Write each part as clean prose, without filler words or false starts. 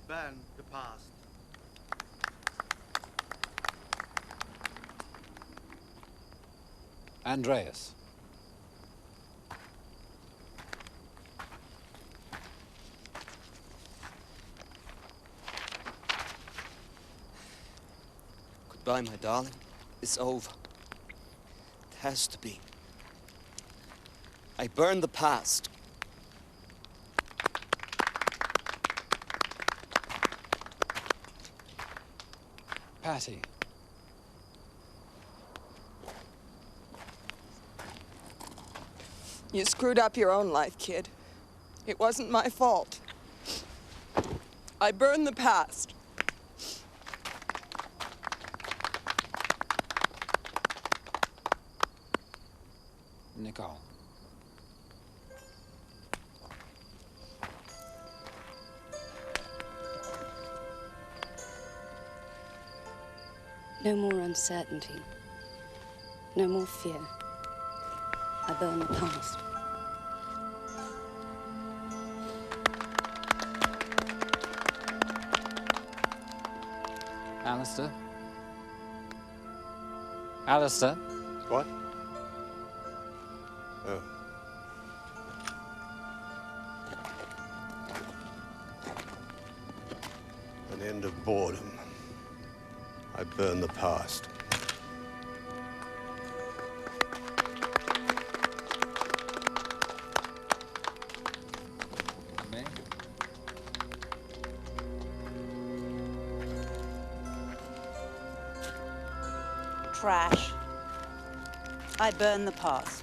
burn the past. Andreas. Goodbye, my darling. It's over. It has to be. I burn the past. Patty. You screwed up your own life, kid. It wasn't my fault. I burned the past. Nicole. No more uncertainty. No more fear. I burn the past. Alistair? Alistair? What? Oh. An end of boredom. I burn the past. Me? Trash. I burn the past.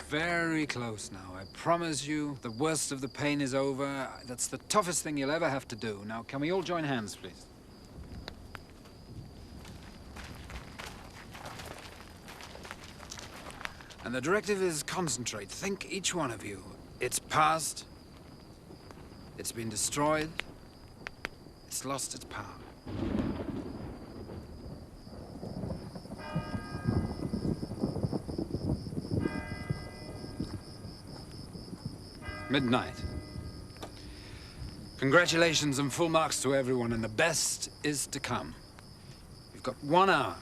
Very close now. I promise you, the worst of the pain is over. That's the toughest thing you'll ever have to do. Now, can we all join hands, please? And the directive is concentrate. Think, each one of you. It's past. It's been destroyed. It's lost its power. Midnight. Congratulations and full marks to everyone, and the best is to come. You've got 1 hour.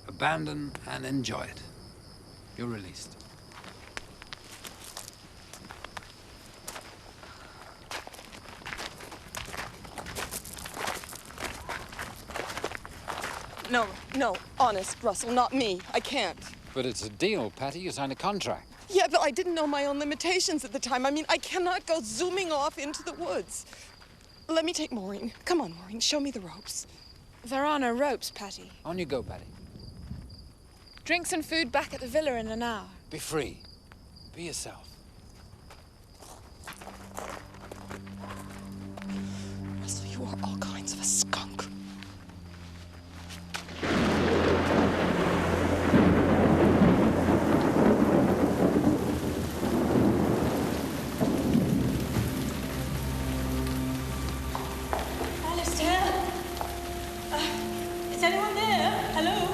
Abandon and enjoy it. You're released. No, honest, Russell, not me. I can't. But it's a deal, Patty. You signed a contract. Yeah, but I didn't know my own limitations at the time. I mean, I cannot go zooming off into the woods. Let me take Maureen. Come on, Maureen, show me the ropes. There are no ropes, Patty. On you go, Patty. Drinks and food back at the villa in an hour. Be free. Be yourself. Russell, you are all kinds of a skunk. Is anyone there? Hello?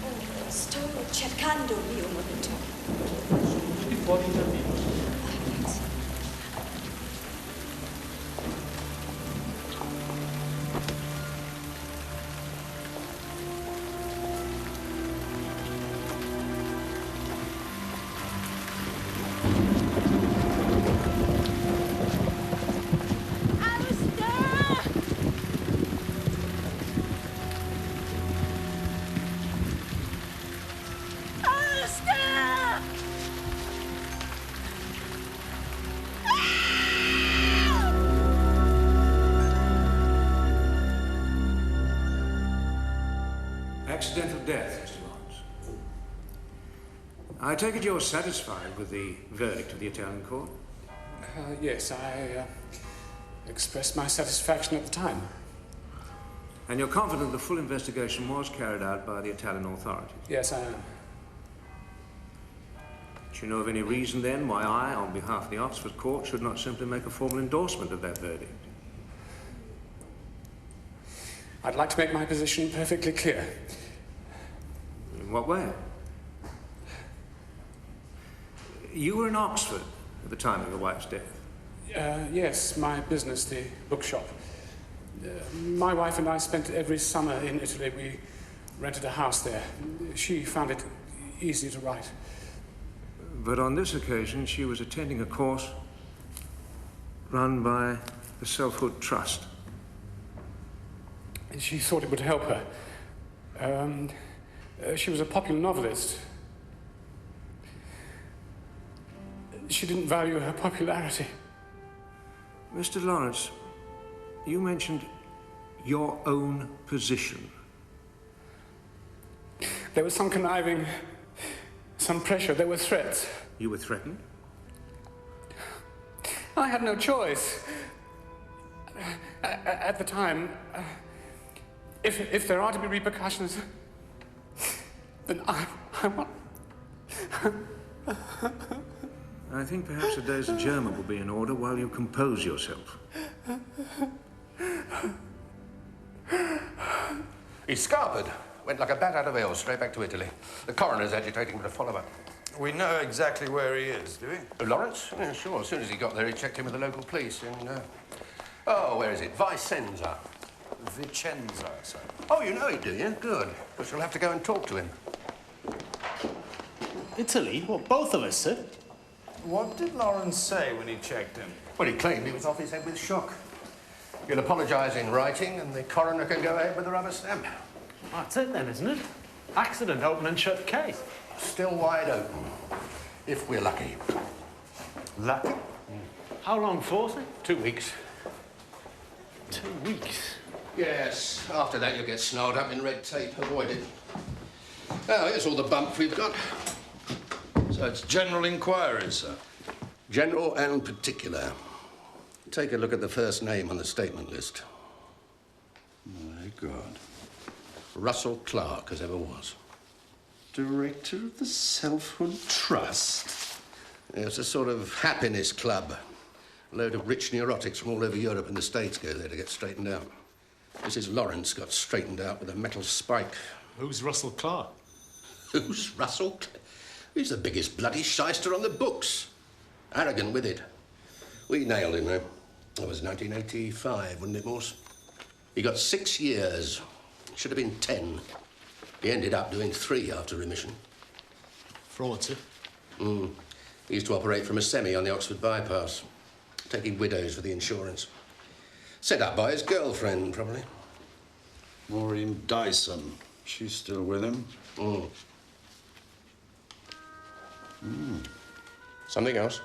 Oh, sto cercando il mio momento. Thanks. Accidental death, Mr. Lawrence. I take it you're satisfied with the verdict of the Italian court? Yes, I expressed my satisfaction at the time. And you're confident the full investigation was carried out by the Italian authorities? Yes, I am. Do you know of any reason, then, why I, on behalf of the Oxford Court, should not simply make a formal endorsement of that verdict? I'd like to make my position perfectly clear. In what way? You were in Oxford at the time of your wife's death? Yes, my business, the bookshop. My wife and I spent every summer in Italy. We rented a house there. She found it easy to write. But on this occasion, she was attending a course run by the Selfhood Trust. She thought it would help her. She was a popular novelist. She didn't value her popularity. Mr. Lawrence, you mentioned your own position. There was some conniving, some pressure, there were threats. You were threatened? I had no choice. At the time, if there are to be repercussions, then I want... I think perhaps a day's adjournment will be in order while you compose yourself. He's scarpered. Went like a bat out of hell, straight back to Italy. The coroner's agitating him to follow up. We know exactly where he is, do we? Lawrence? Yeah, sure. As soon as he got there, he checked in with the local police in... Oh, where is it? Vicenza. Vicenza, sir. Oh, you know it, do you? Good. We shall have to go and talk to him. Italy? Well, both of us, sir. What did Lawrence say when he checked him? Well, he claimed he was off his head with shock. You'll apologise in writing, and the coroner can go ahead with the rubber stamp. That's it then, isn't it? Accident, open and shut case. Still wide open, if we're lucky. Lucky? How long for, sir? 2 weeks. 2 weeks? Yes. After that, you'll get snarled up in red tape. Avoid it. Now, here's all the bump we've got. So it's general inquiries, sir? General and particular. Take a look at the first name on the statement list. My God. Russell Clark, as ever was. Director of the Selfhood Trust? It's a sort of happiness club. A load of rich neurotics from all over Europe and the States go there to get straightened out. Mrs. Lawrence got straightened out with a metal spike. Who's Russell Clark? Who's Russell? He's the biggest bloody shyster on the books. Arrogant with it. We nailed him, though. That was 1985, wasn't it, Morse? He got 6 years. Should have been 10. He ended up doing 3 after remission. Fraud, sir? He used to operate from a semi on the Oxford bypass, taking widows for the insurance. Set up by his girlfriend, probably. Maureen Dyson. She's still with him? Something else?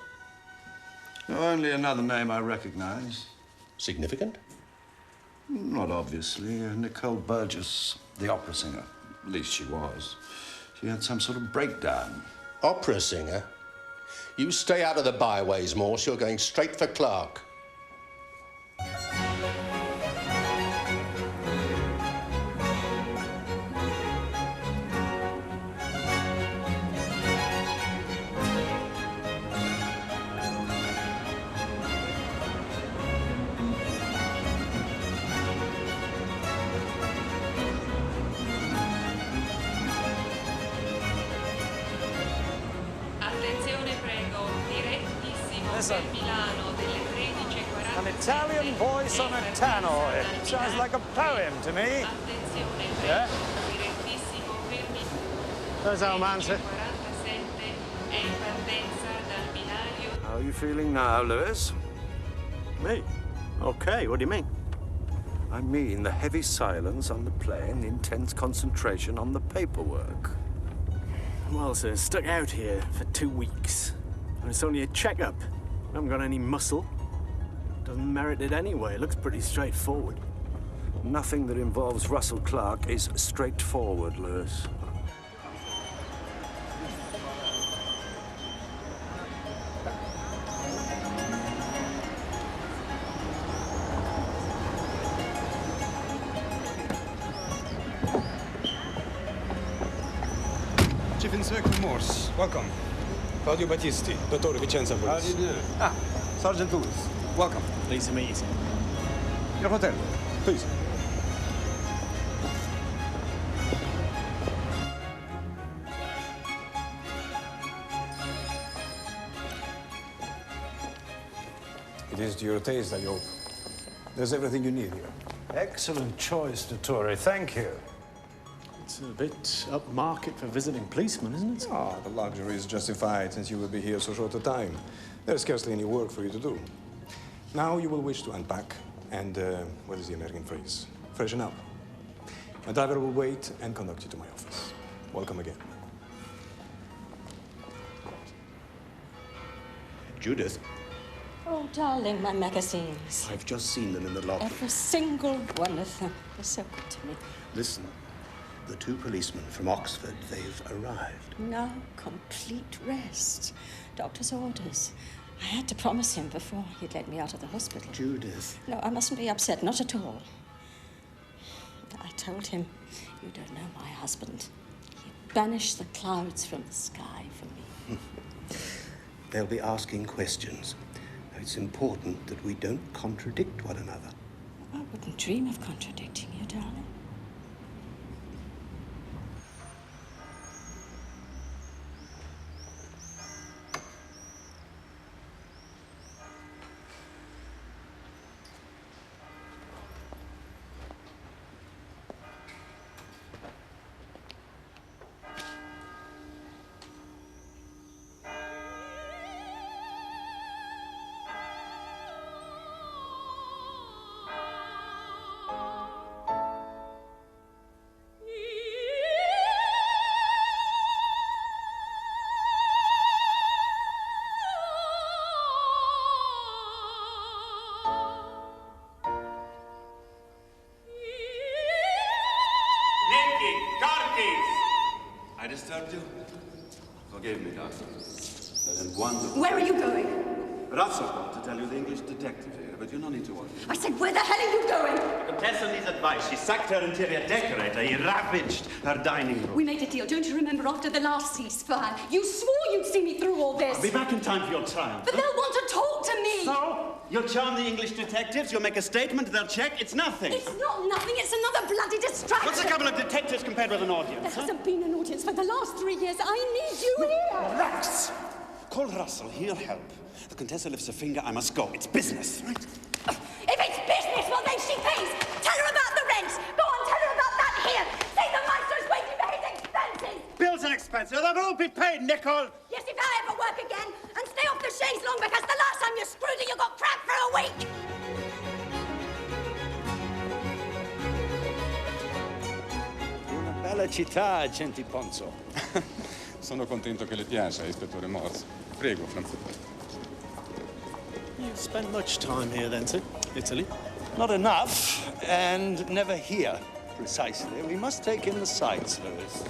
No, only another name I recognize. Significant? Not obviously. Nicole Burgess, the opera singer. At least she was. She had some sort of breakdown. Opera singer? You stay out of the byways, Morse. You're going straight for Clark. An Italian voice on a tannoy. Sounds like a poem to me. Yeah? There's our man, sir. How are you feeling now, Lewis? Me? Okay, what do you mean? I mean the heavy silence on the plane, the intense concentration on the paperwork. Well, sir, stuck out here for 2 weeks. And it's only a checkup. I haven't got any muscle. Doesn't merit it anyway. It looks pretty straightforward. Nothing that involves Russell Clark is straightforward, Lewis. Chief Inspector Morse, welcome. Claudio Battisti, Dottore Vicenza Police. How do you do? Ah, Sergeant Lewis, welcome. Pleased to meet you, sir. Your hotel, please. It is to your taste, I hope. There's everything you need here. Excellent choice, Dottore. Thank you. It's a bit upmarket for visiting policemen, isn't it? Ah, the luxury is justified since you will be here so short a time. There's scarcely any work for you to do. Now you will wish to unpack and, what is the American phrase? Freshen up. My driver will wait and conduct you to my office. Welcome again. Judith, Oh, darling, my magazines. I've just seen them in the lobby. Every single one of them. They're so good to me. Listen, the two policemen from Oxford, they've arrived. No complete rest. Doctor's orders. I had to promise him before he'd let me out of the hospital. Judith. No, I mustn't be upset, not at all. I told him, you don't know my husband. He banished the clouds from the sky for me. They'll be asking questions. It's important that we don't contradict one another. I wouldn't dream of contradicting you, darling. I disturbed you? Forgive me, Doctor. That is wonderful. Where are you going? Russell, to tell you the English detective here, but you no need to worry. I said, where the hell are you going? The Contessa needs advice. She sacked her interior decorator. He ravaged her dining room. We made a deal, don't you remember, after the last ceasefire? You swore you'd see me through all this. I'll be back in time for your trial. But they'll want to talk to me. So? You'll charm the English detectives, you'll make a statement, they'll check. It's nothing. It's not nothing, it's another bloody distraction. What's a couple of detectives compared with an audience? There hasn't been an audience for the last 3 years. I need you here. Relax. Call Russell, he'll help. The Contessa lifts a finger, I must go. It's business, right? If it's business, well then she pays. Tell her about the rent. Go on, tell her about that here. Say the master's waiting for his expenses. Bills and expenses, they'll all be paid, Nicole. Yes, if I ever work again. And stay off the chaise long, because the last time you screwed her, you got crap for a week. Una bella città, Centiponzo. Sono contento che le piace, Ispettore Morse. Prego, Francisco. You spent much time here then, sir? Italy? Not enough, and never here, precisely. We must take in the sights, Lewis.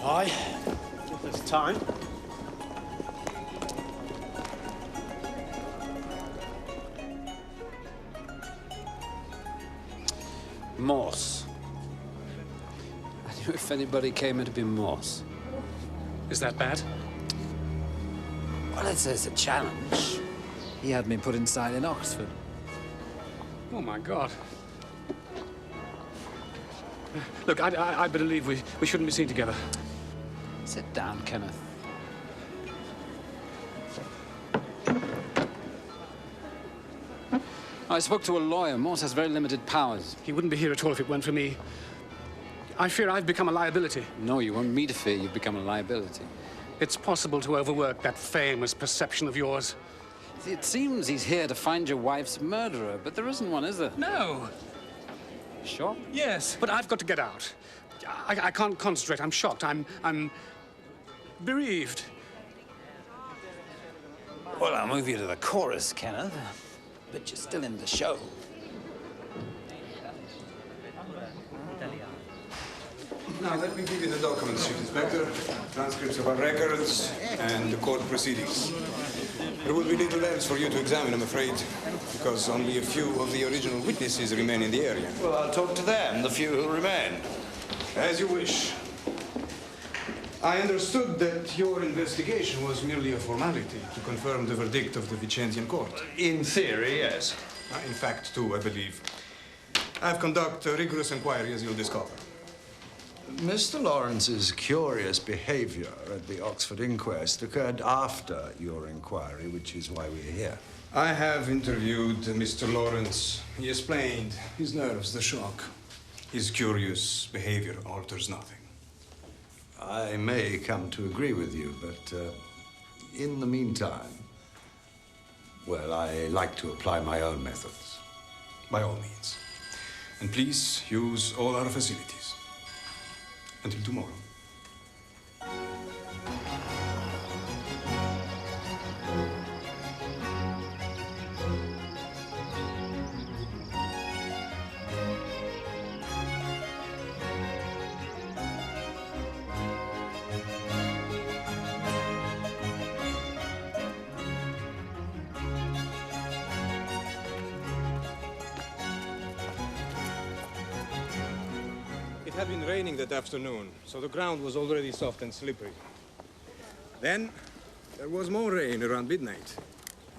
Aye. Give us time. Morse. I knew if anybody came, it'd be Morse. Is that bad? Well, it's a challenge. He had me put inside in Oxford. Oh, my God. Look, I believe we shouldn't be seen together. Sit down, Kenneth. I spoke to a lawyer. Morse has very limited powers. He wouldn't be here at all if it weren't for me. I fear I've become a liability. No, you won't me to fear you've become a liability. It's possible to overwork that famous perception of yours. It seems he's here to find your wife's murderer, but there isn't one, is there? No. Sure? Yes, but I've got to get out. I can't concentrate. I'm shocked. I'm bereaved. Well, I'll move you to the chorus, Kenneth. But you're still in the show. Now, let me give you the documents, Chief Inspector. Transcripts of our records and the court proceedings. There will be little else for you to examine, I'm afraid, because only a few of the original witnesses remain in the area. Well, I'll talk to them, the few who remain. As you wish. I understood that your investigation was merely a formality to confirm the verdict of the Vicentian court. In theory, yes. In fact, too, I believe. I've conducted a rigorous inquiry, as you'll discover. Mr. Lawrence's curious behavior at the Oxford inquest occurred after your inquiry, which is why we're here. I have interviewed Mr. Lawrence. He explained his nerves, the shock. His curious behavior alters nothing. I may come to agree with you, but in the meantime, well, I like to apply my own methods. By all means. And please use all our facilities. Until tomorrow. It had been raining that afternoon, so the ground was already soft and slippery. Then, there was more rain around midnight.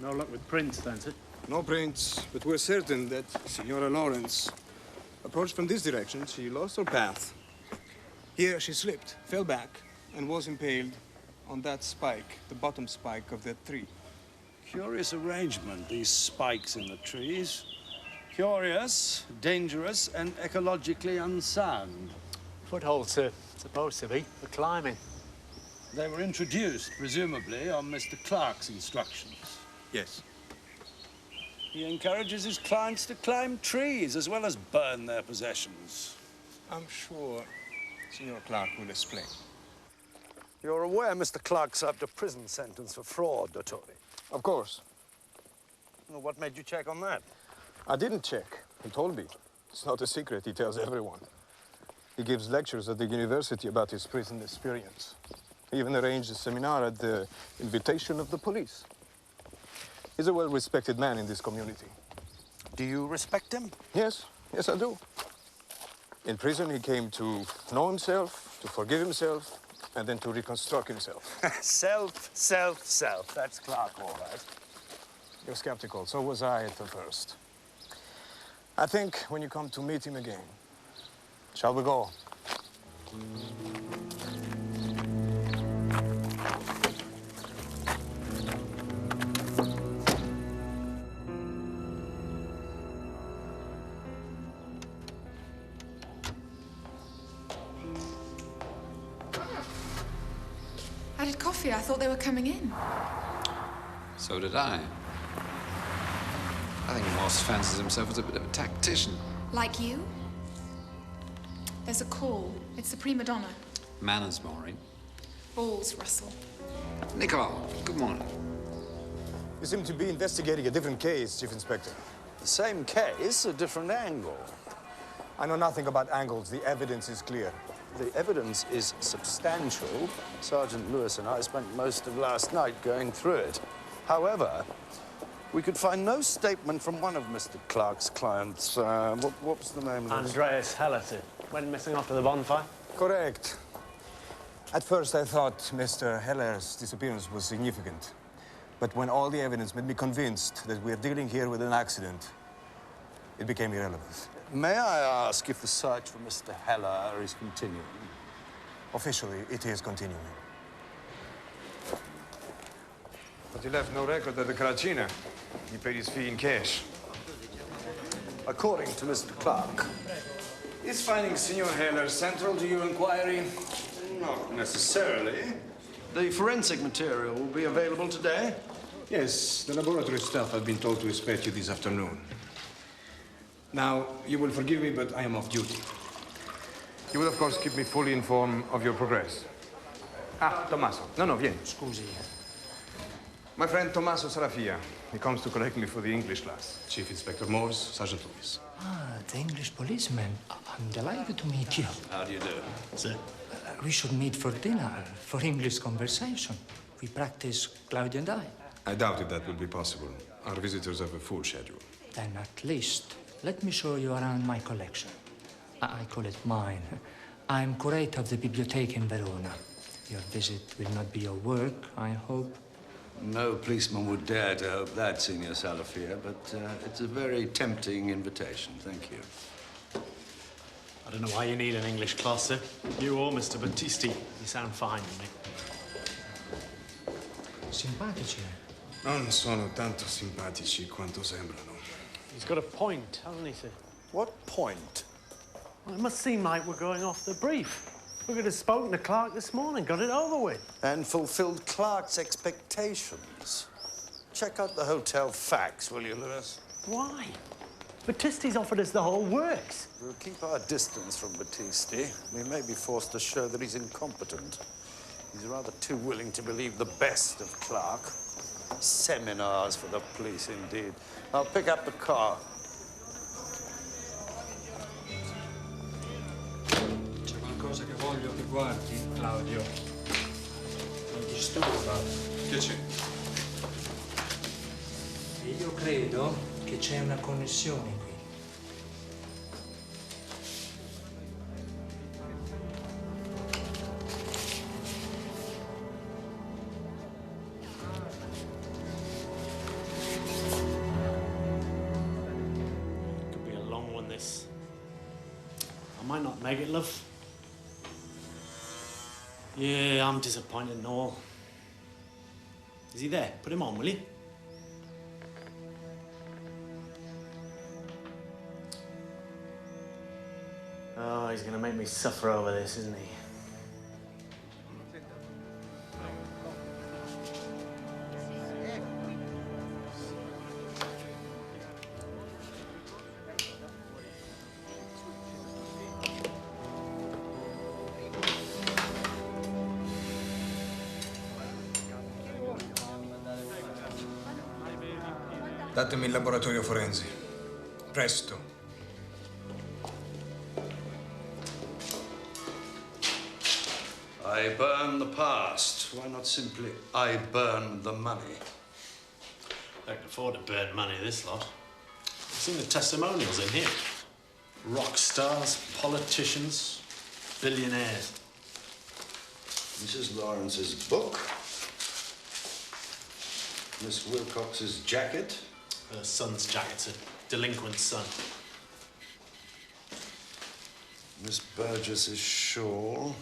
No luck with prints, then, sir? No prints, but we're certain that Signora Lawrence approached from this direction. She lost her path. Here, she slipped, fell back, and was impaled on that spike, the bottom spike of that tree. Curious arrangement, these spikes in the trees. Curious, dangerous, and ecologically unsound. Footholds, sir. Supposed to be, for climbing. They were introduced, presumably, on Mr. Clark's instructions. Yes. He encourages his clients to climb trees as well as burn their possessions. I'm sure Signor Clark will explain. You're aware Mr. Clark served a prison sentence for fraud, Dottore? Of course. Well, what made you check on that? I didn't check. He told me. It's not a secret. He tells everyone. He gives lectures at the university about his prison experience. He even arranged a seminar at the invitation of the police. He's a well-respected man in this community. Do you respect him? Yes. Yes, I do. In prison, he came to know himself, to forgive himself, and then to reconstruct himself. Self, self, self. That's Clark, all right. You're skeptical. So was I at the first. I think when you come to meet him again, shall we go? I had coffee. I thought they were coming in. So did I. I think Morse fancies himself as a bit of a tactician. Like you? There's a call. It's the prima donna. Manners, Maureen. Balls, Russell. Nicole, good morning. You seem to be investigating a different case, Chief Inspector. The same case, a different angle. I know nothing about angles. The evidence is clear. The evidence is substantial. Sergeant Lewis and I spent most of last night going through it. However, we could find no statement from one of Mr. Clark's clients. What was the name of this? Andreas Heller, sir. Went missing after the bonfire? Correct. At first, I thought Mr. Heller's disappearance was significant. But when all the evidence made me convinced that we're dealing here with an accident, it became irrelevant. May I ask if the search for Mr. Heller is continuing? Officially, it is continuing. But he left no record at the Caracina. He paid his fee in cash. According to Mr. Clark. Is finding Signor Heller central to your inquiry? Not necessarily. The forensic material will be available today? Yes, the laboratory staff have been told to expect you this afternoon. Now, you will forgive me, but I am off duty. You will, of course, keep me fully informed of your progress. Ah, Tommaso. No, vieni. Scusi. My friend Tommaso Sarafia. He comes to collect me for the English class. Chief Inspector Morse, Sergeant Lewis. Ah, the English policeman. I'm delighted to meet you. How do you do? Sir? We should meet for dinner, for English conversation. We practice Claudia and I. I doubted that would be possible. Our visitors have a full schedule. Then at least, let me show you around my collection. I call it mine. I'm curator of the bibliotheca in Verona. Your visit will not be your work, I hope. No policeman would dare to hope that, Signor Salafia, but it's a very tempting invitation. Thank you. I don't know why you need an English class, sir. You or Mr. Battisti. You sound fine to me. Simpatici. Non sono tanto simpatici quanto sembrano. He's got a point, hasn't he, sir? What point? Well, it must seem like we're going off the brief. We could have spoken to Clark this morning, got it over with. And fulfilled Clark's expectations. Check out the hotel facts, will you, Lewis? Why? Battisti's offered us the whole works. We'll keep our distance from Battisti. We may be forced to show that he's incompetent. He's rather too willing to believe the best of Clark. Seminars for the police, indeed. I'll pick up the car. C'è qualcosa che voglio che guardi, Claudio. Non disturba. Che c'è? Io credo che c'è una connessione qui. Could be a long one, this. I might not make it, love. Yeah, I'm disappointed and all. Is he there? Put him on, will you? Oh, he's gonna make me suffer over this, isn't he? Datemi il laboratorio forense. Presto. I burn the past. Why not simply, I burn the money? They can afford to burn money, this lot. I've seen the testimonials in here. Rock stars, politicians, billionaires. Mrs. Lawrence's book. Miss Wilcox's jacket. Her son's jacket's a delinquent son. Miss Burgess's shawl.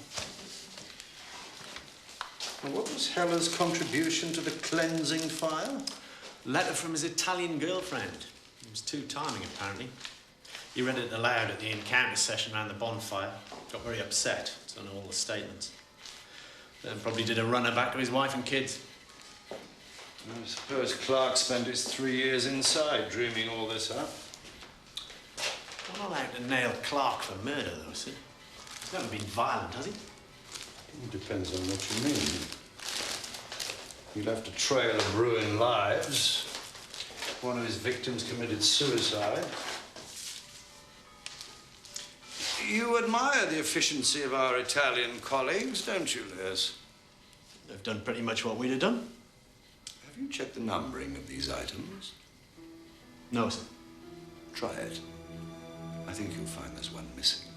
Well, what was Heller's contribution to the cleansing fire? Letter from his Italian girlfriend. It was too timing, apparently. He read it aloud at the encounter session around the bonfire. Got very upset on all the statements. Then probably did a runner back to his wife and kids. I suppose Clark spent his 3 years inside dreaming all this up. I'm not out to nail Clark for murder, though, sir. He's never been violent, has he? It depends on what you mean. He left a trail of ruined lives. One of his victims committed suicide. You admire the efficiency of our Italian colleagues, don't you, Liz? They've done pretty much what we'd have done. Have you checked the numbering of these items? No, sir. Try it. I think you'll find there's one missing.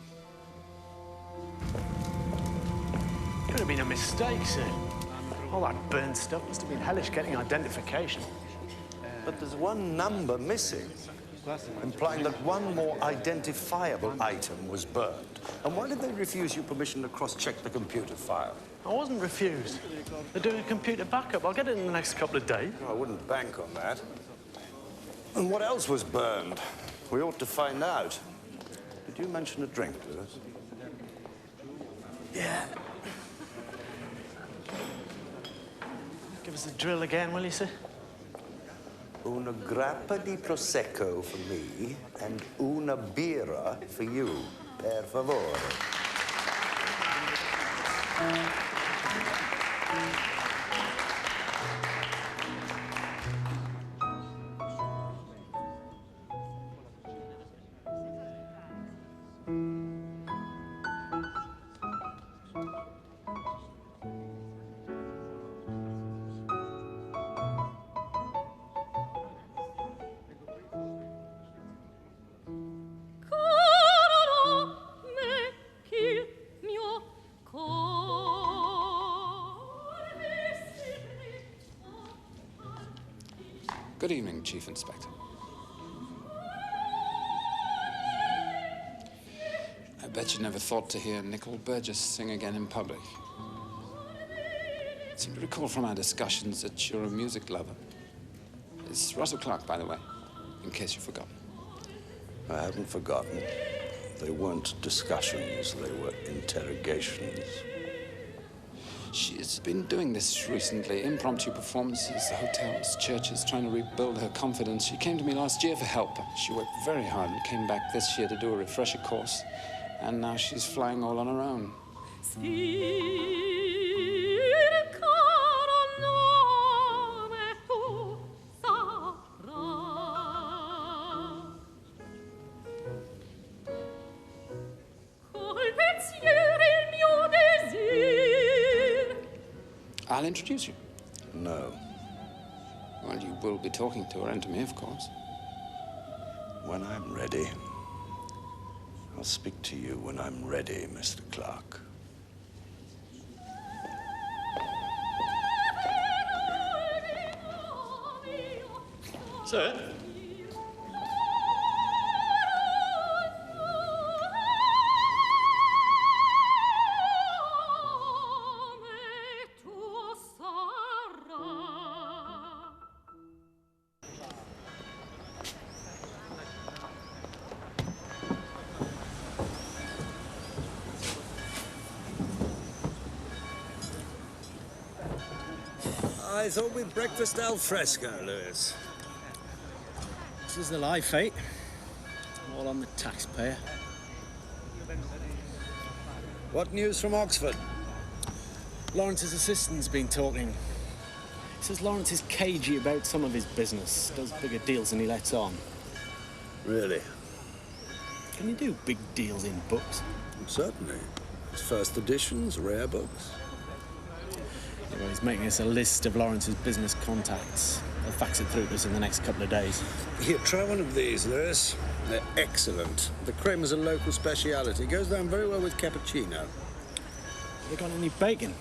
Could have been a mistake, sir. All that burnt stuff must have been hellish getting identification. But there's one number missing, implying that one more identifiable item was burned. And why did they refuse you permission to cross-check the computer file? I wasn't refused. They're doing a computer backup. I'll get it in the next couple of days. I wouldn't bank on that. And what else was burned? We ought to find out. Did you mention a drink, Lewis? Yeah. Give us the drill again, will you, sir? Una grappa di prosecco for me and una birra for you, per favore. Caro me, il mio cor Good evening, Chief Inspector. I bet you never thought to hear Nicol Burgess sing again in public. I seem to recall from our discussions that you're a music lover. It's Russell Clark, by the way, in case you've forgotten. I haven't forgotten. They weren't discussions, they were interrogations. She's been doing this recently, impromptu performances, the hotels, churches, trying to rebuild her confidence. She came to me last year for help. She worked very hard and came back this year to do a refresher course. And now she's flying all on her own. I'll introduce you. No. Well, you will be talking to her and to me, of course. When I'm ready. I'll speak to you when I'm ready, Mr. Clark. Sir? I thought we'd breakfast al fresco, Lewis. This is the life fate. All on the taxpayer. What news from Oxford? Lawrence's assistant's been talking. He says Lawrence is cagey about some of his business. Does bigger deals than he lets on. Really? Can you do big deals in books? Certainly. It's first editions, rare books. Yeah, well, he's making us a list of Lawrence's business contacts. They'll fax it through to us in the next couple of days. Here, try one of these, Lewis. They're excellent. The creme is a local speciality. Goes down very well with cappuccino. Have they got any bacon?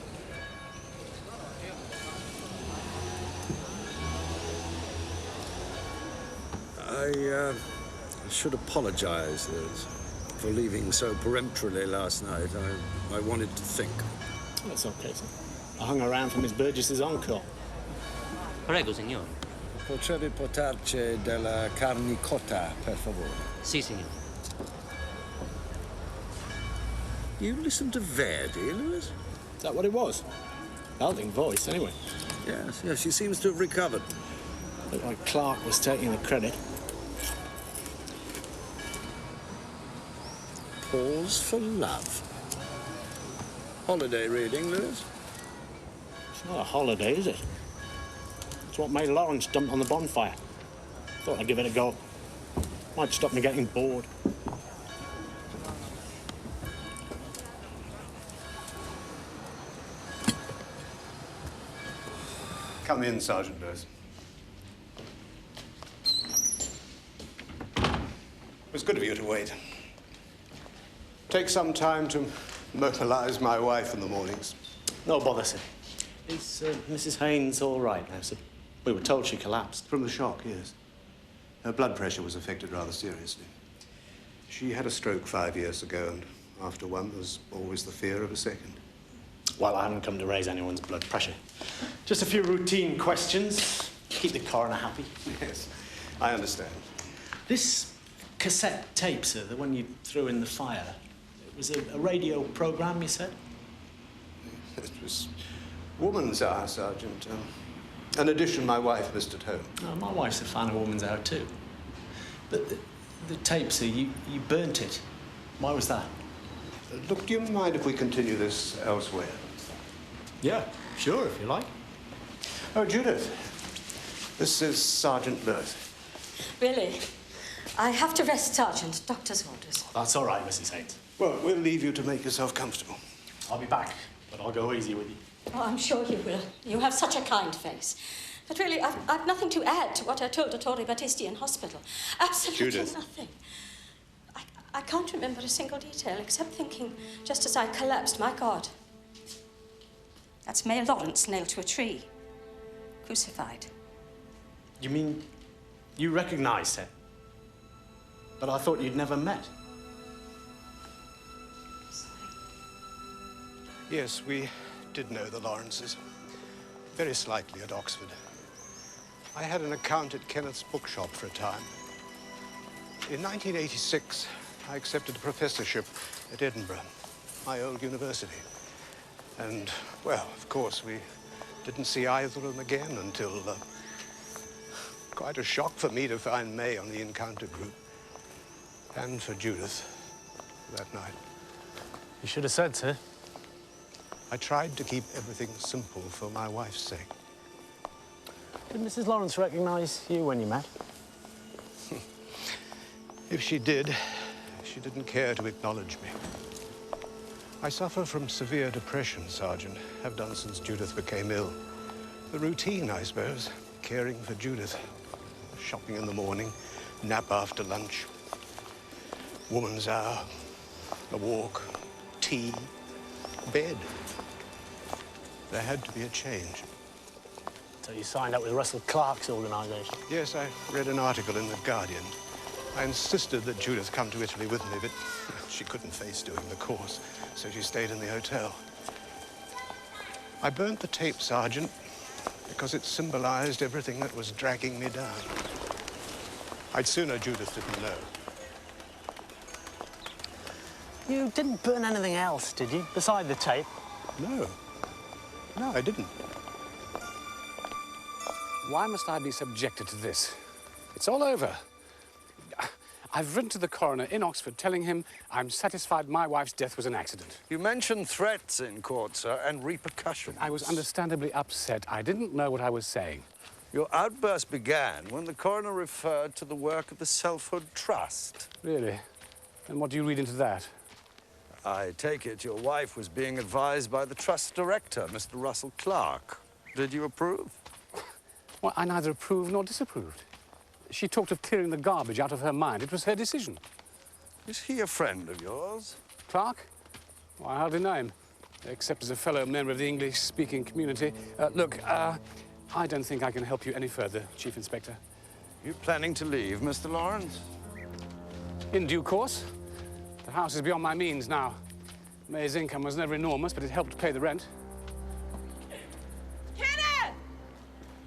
I should apologize, Liz, for leaving so peremptorily last night. I wanted to think. That's okay, sir. I hung around for Miss Burgess's encore. Prego, signor. Potrebbe portarci della carne cotta, per favore. Sì, signor. You listen to Verdi, Lewis? Is that what it was? Belting voice, anyway. Yes, she seems to have recovered. Looked like Clark was taking the credit. Pause for love. Holiday reading, Lewis? It's not a holiday, is it? It's what made Lawrence dump on the bonfire. Thought I'd give it a go. Might stop me getting bored. Come in, Sergeant Lewis. It was good of you to wait. Take some time to mobilize my wife in the mornings. No bother, sir. Is Mrs. Haynes all right now, sir? We were told she collapsed. From the shock, yes. Her blood pressure was affected rather seriously. She had a stroke 5 years ago, and after one, there's always the fear of a second. Well, I haven't come to raise anyone's blood pressure. Just a few routine questions. Keep the coroner happy. Yes, I understand. This cassette tape, sir, the one you threw in the fire, it was a radio program, you said? It was Woman's Hour, Sergeant. An edition my wife missed at home. Oh, my wife's a fan of Woman's Hour, too. But the tape, sir, you burnt it. Why was that? Look, do you mind if we continue this elsewhere? Yeah, sure, if you like. Oh, Judith, this is Sergeant Lewis. Really? I have to rest, Sergeant. Doctor's orders. That's all right, Mrs. Haynes. Well, we'll leave you to make yourself comfortable. I'll be back, but I'll go easy with you. Oh, I'm sure you will. You have such a kind face. But really, I've nothing to add to what I told Dottori Battisti in hospital. Absolutely Judith. nothing. I can't remember a single detail, except thinking, just as I collapsed, my God. That's May Lawrence nailed to a tree. Crucified. You mean You recognised her. But I thought you'd never met. Yes, we did know the Lawrences. Very slightly at Oxford. I had an account at Kenneth's bookshop for a time. In 1986, I accepted a professorship at Edinburgh, my old university. And, well, of course, we didn't see either of them again until quite a shock for me to find May on the encounter group. And for Judith that night. You should have said so. I tried to keep everything simple for my wife's sake. Did Mrs. Lawrence recognise you when you met? If she did, she didn't care to acknowledge me. I suffer from severe depression, Sergeant. Have done since Judith became ill. The routine, I suppose. Caring for Judith. Shopping in the morning, nap after lunch. Woman's hour, a walk, tea, bed. There had to be a change. So you signed up with Russell Clark's organisation? Yes, I read an article in The Guardian. I insisted that Judith come to Italy with me, but she couldn't face doing the course, so she stayed in the hotel. I burnt the tape, Sergeant, because it symbolized everything that was dragging me down. I'd sooner Judith didn't know. You didn't burn anything else, did you, beside the tape? No. No, I didn't. Why must I be subjected to this? It's all over. I've written to the coroner in Oxford telling him I'm satisfied my wife's death was an accident. You mentioned threats in court, sir, and repercussions. I was understandably upset. I didn't know what I was saying. Your outburst began when the coroner referred to the work of the Selfhood Trust. Really? And what do you read into that? I take it your wife was being advised by the trust director, Mr. Russell Clark. Did you approve? Well, I neither approved nor disapproved. She talked of clearing the garbage out of her mind. It was her decision. Is he a friend of yours? Clark? Well, I hardly know him, except as a fellow member of the English-speaking community. Look, I don't think I can help you any further, Chief Inspector. You planning to leave, Mr. Lawrence? In due course. The house is beyond my means now. May's income was never enormous, but it helped pay the rent. Kenneth!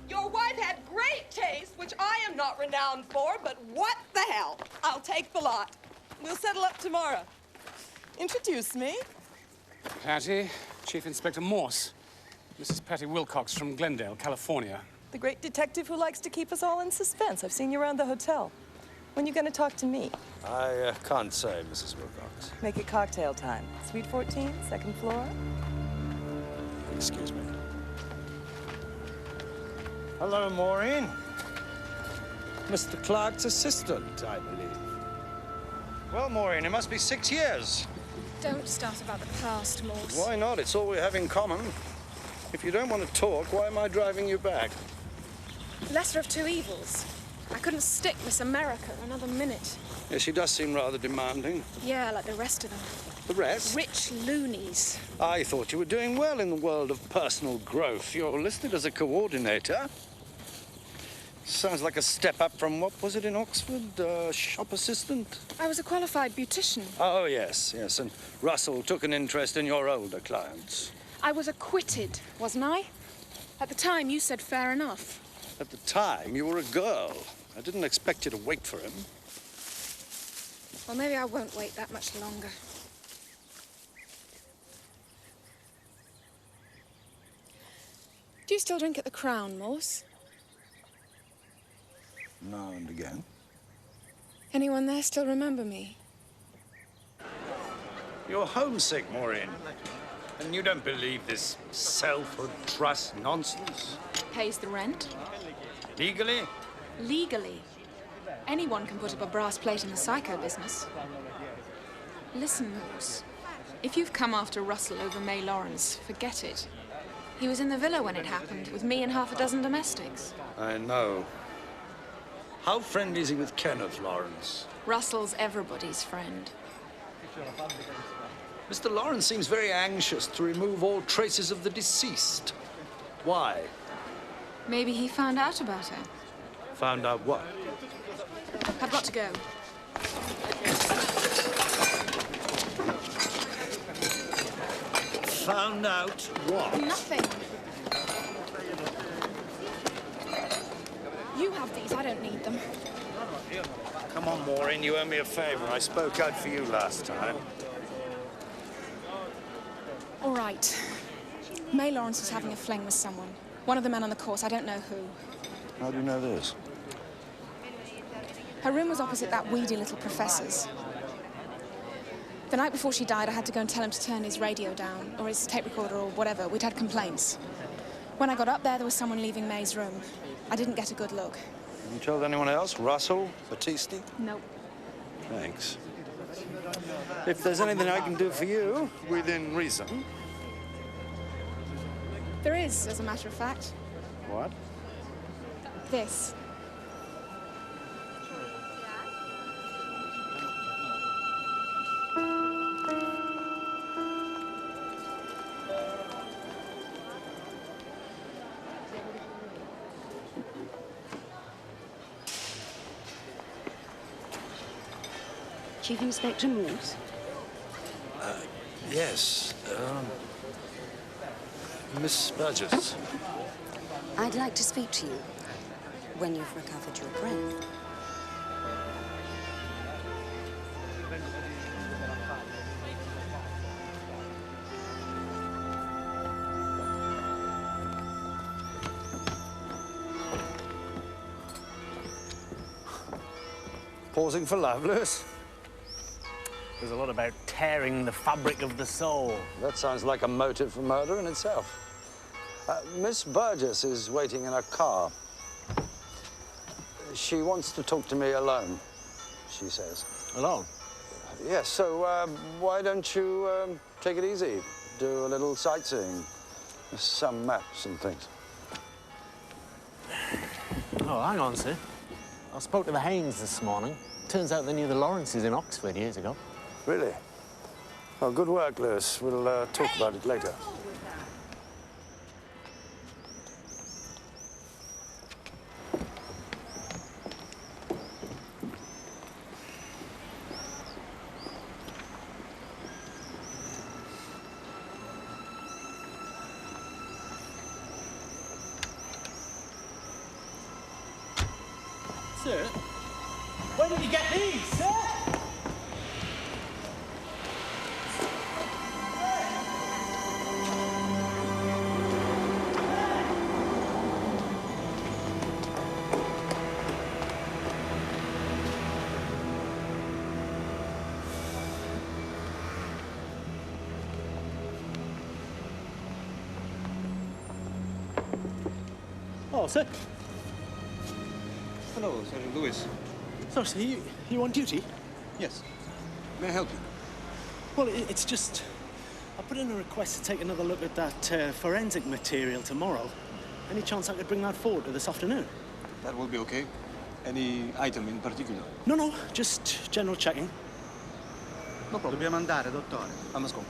Your wife had great taste, which I am not renowned for, but what the hell? I'll take the lot. We'll settle up tomorrow. Introduce me. Patty, Chief Inspector Morse. Mrs. Patty Wilcox from Glendale, California. The great detective who likes to keep us all in suspense. I've seen you around the hotel. When are you going to talk to me? I can't say, Mrs. Wilcox. Make it cocktail time. Suite 14, second floor. Excuse me. Hello, Maureen. Mr. Clark's assistant, I believe. Well, Maureen, it must be 6 years. Don't start about the past, Morse. Why not? It's all we have in common. If you don't want to talk, why am I driving you back? Lesser of two evils. I couldn't stick Miss America another minute. Yes, she does seem rather demanding. Yeah, like the rest of them. The rest? Rich loonies. I thought you were doing well in the world of personal growth. You're listed as a coordinator. Sounds like a step up from, what was it in Oxford? Shop assistant? I was a qualified beautician. Oh, yes, yes. And Russell took an interest in your older clients. I was acquitted, wasn't I? At the time, you said fair enough. At the time, you were a girl. I didn't expect you to wait for him. Well, maybe I won't wait that much longer. Do you still drink at the Crown, Morse? Now and again. Anyone there still remember me? You're homesick, Maureen. And you don't believe this Selfhood Trust nonsense? Pays the rent? Legally? Legally. Anyone can put up a brass plate in the psycho business. Listen, Morse. If you've come after Russell over May Lawrence, forget it. He was in the villa when it happened, with me and half a dozen domestics. I know. How friendly is he with Kenneth Lawrence? Russell's everybody's friend. Mr. Lawrence seems very anxious to remove all traces of the deceased. Why? Maybe he found out about her. Found out what? I've got to go. Found out what? Nothing. You have these. I don't need them. Come on, Maureen, you owe me a favour. I spoke out for you last time. All right. May Lawrence was having a fling with someone. One of the men on the course. I don't know who. How do you know this? Her room was opposite that weedy little professor's. The night before she died, I had to go and tell him to turn his radio down, or his tape recorder, or whatever. We'd had complaints. When I got up there was someone leaving May's room. I didn't get a good look. Have you told anyone else? Russell? Battisti? Nope. Thanks. If there's anything I can do for you, within reason. There is, as a matter of fact. What? This. Chief Inspector Morse? Yes. Miss Burgess. I'd like to speak to you when you've recovered your breath. Pausing for love, Lewis? There's a lot about tearing the fabric of the soul. That sounds like a motive for murder in itself. Miss Burgess is waiting in her car. She wants to talk to me alone, she says. Alone? Yes, so why don't you take it easy? Do a little sightseeing, some maps and things. Oh, hang on, sir. I spoke to the Haynes this morning. Turns out they knew the Lawrences in Oxford years ago. Really? Oh, good work, Lewis. We'll talk about it later. Sir? Where did you get these, sir? Oh, sir. Hello, Sergeant Lewis. So, sir, you on duty? Yes. May I help you? Well, it's just... I put in a request to take another look at that forensic material tomorrow. Any chance I could bring that forward to this afternoon? That will be okay. Any item in particular? No, just general checking. No problem. Dobbiamo andare, dottore. I must go.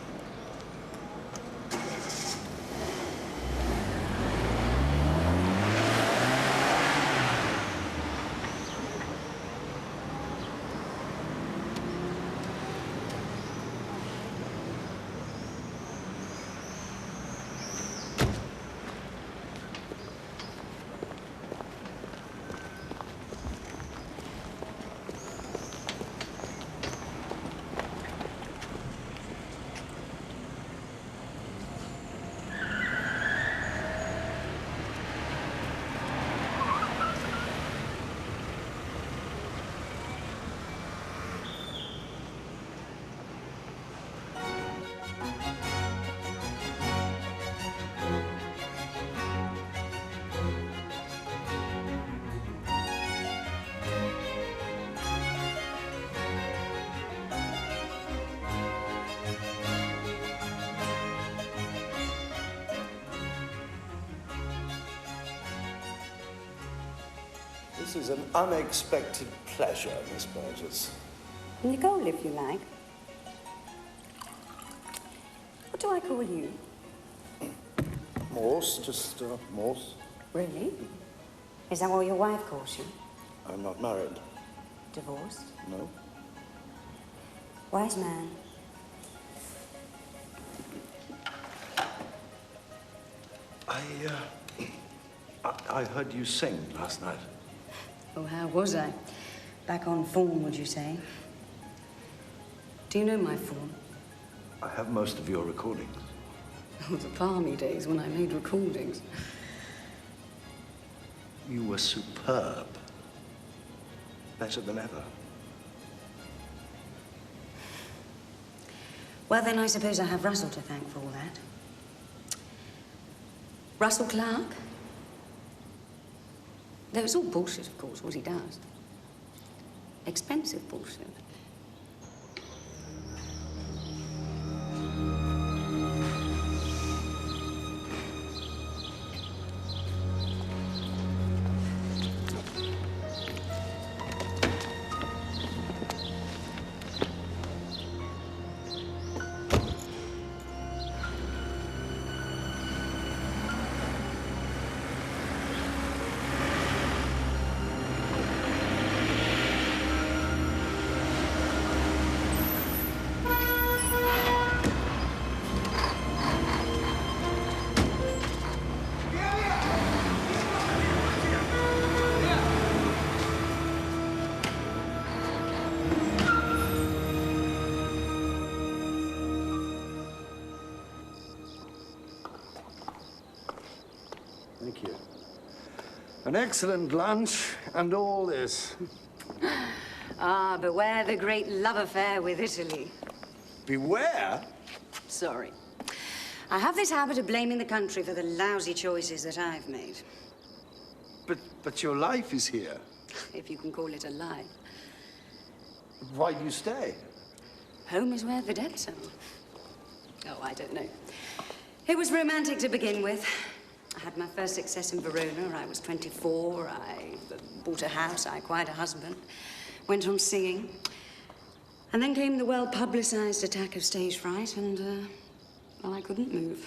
This is an unexpected pleasure, Miss Burgess. Nicole, if you like. What do I call you? Morse, just Morse. Really? Is that what your wife calls you? I'm not married. Divorced? No. Wise man. I heard you sing last night. Oh, how was I? Back on form, would you say? Do you know my form? I have most of your recordings. Oh, the palmy days when I made recordings. You were superb. Better than ever. Well, then I suppose I have Russell to thank for all that. Russell Clark? Though it's all bullshit, of course, what he does. Expensive bullshit. Thank you. An excellent lunch and all this. Ah, beware the great love affair with Italy. Beware? Sorry. I have this habit of blaming the country for the lousy choices that I've made. But your life is here. If you can call it a life. Why do you stay? Home is where the dead are. Oh, I don't know. It was romantic to begin with. I had my first success in Verona. I was 24. I bought a house. I acquired a husband. Went on singing. And then came the well-publicized attack of stage fright, and, well, I couldn't move.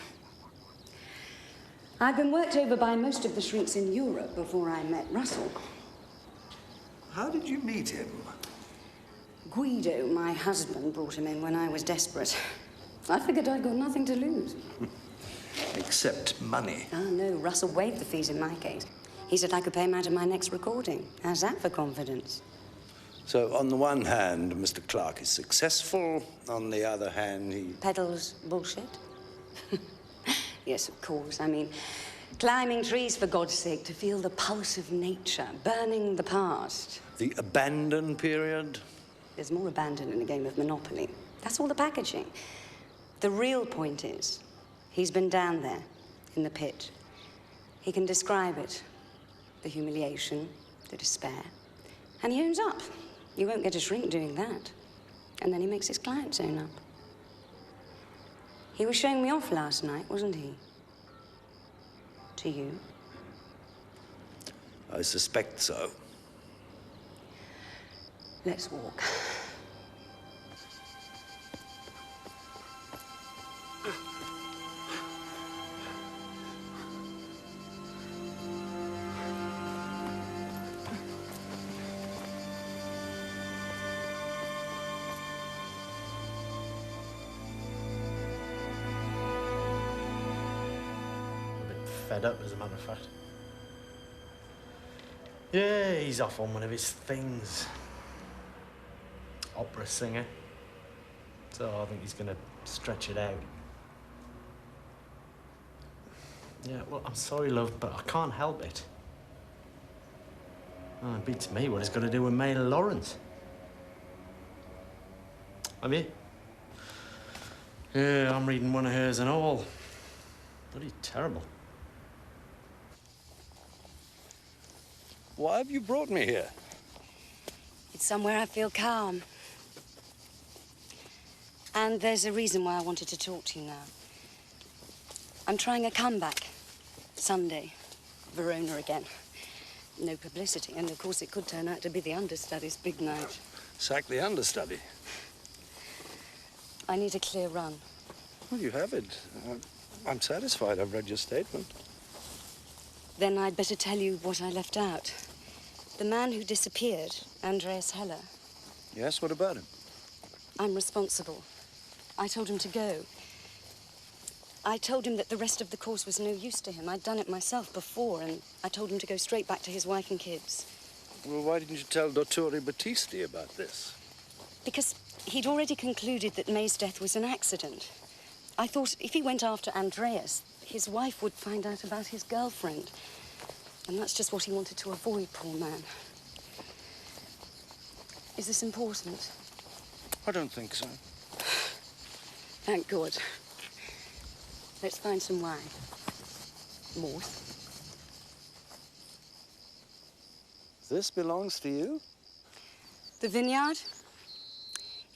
I'd been worked over by most of the shrinks in Europe before I met Russell. How did you meet him? Guido, my husband, brought him in when I was desperate. I figured I'd got nothing to lose. Except money. Oh, no, Russell waived the fees in my case. He said I could pay him out of my next recording. How's that for confidence? So, on the one hand, Mr. Clark is successful. On the other hand, he... Peddles bullshit? Yes, of course. I mean, climbing trees, for God's sake, to feel the pulse of nature, burning the past. The abandon period? There's more abandon in a game of Monopoly. That's all the packaging. The real point is, he's been down there, in the pit. He can describe it. The humiliation, the despair. And he owns up. You won't get a shrink doing that. And then he makes his clients own up. He was showing me off last night, wasn't he? To you? I suspect so. Let's walk. Fed up, as a matter of fact. Yeah, he's off on one of his things. Opera singer. So I think he's gonna stretch it out. Yeah, well, I'm sorry, love, but I can't help it. Oh, it beats me what it's got to do with May Lawrence. Have you? Yeah, I'm reading one of hers and all. Bloody terrible. Why have you brought me here? It's somewhere I feel calm. And there's a reason why I wanted to talk to you now. I'm trying a comeback. Sunday. Verona again. No publicity, and of course it could turn out to be the understudy's big night. Sack the understudy. I need a clear run. Well, you have it. I'm satisfied. I've read your statement. Then I'd better tell you what I left out. The man who disappeared, Andreas Heller. Yes, what about him? I'm responsible. I told him to go. I told him that the rest of the course was no use to him. I'd done it myself before, and I told him to go straight back to his wife and kids. Well, why didn't you tell Dottore Battisti about this? Because he'd already concluded that May's death was an accident. I thought if he went after Andreas, his wife would find out about his girlfriend. And that's just what he wanted to avoid, poor man. Is this important? I don't think so. Thank God. Let's find some wine. Morse. This belongs to you? The vineyard?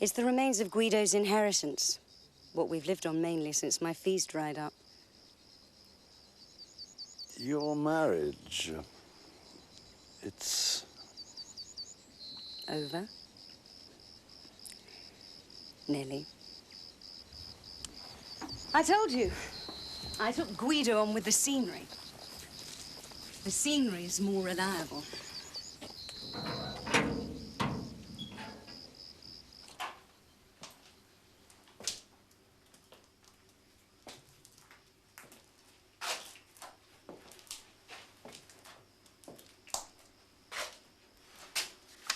It's the remains of Guido's inheritance. What we've lived on mainly since my fees dried up. Your marriage, it's... Over. Nearly. I told you. I took Guido on with the scenery. The scenery is more reliable.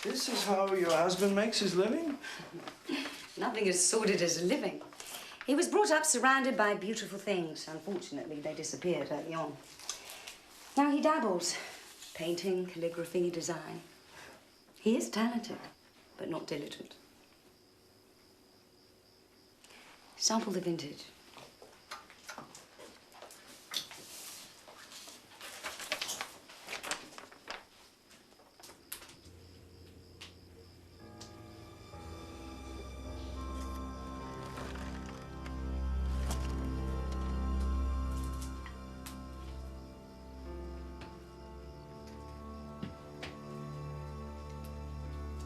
This is how your husband makes his living? Nothing as sordid as a living. He was brought up surrounded by beautiful things. Unfortunately, they disappeared early on. Now he dabbles. Painting, calligraphy, design. He is talented, but not diligent. Sample the vintage.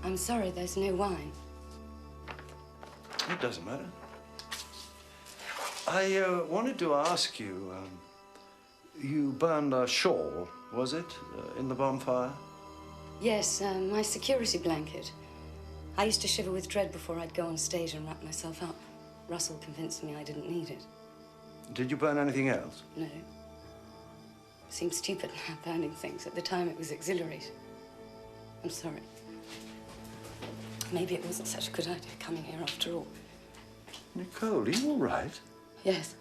I'm sorry, there's no wine. It doesn't matter. I wanted to ask you, you burned a shawl, was it, in the bonfire? Yes, my security blanket. I used to shiver with dread before I'd go on stage and wrap myself up. Russell convinced me I didn't need it. Did you burn anything else? No. Seems stupid now burning things. At the time, it was exhilarating. I'm sorry. Maybe it wasn't such a good idea coming here after all. Nicole, are you all right? Yes.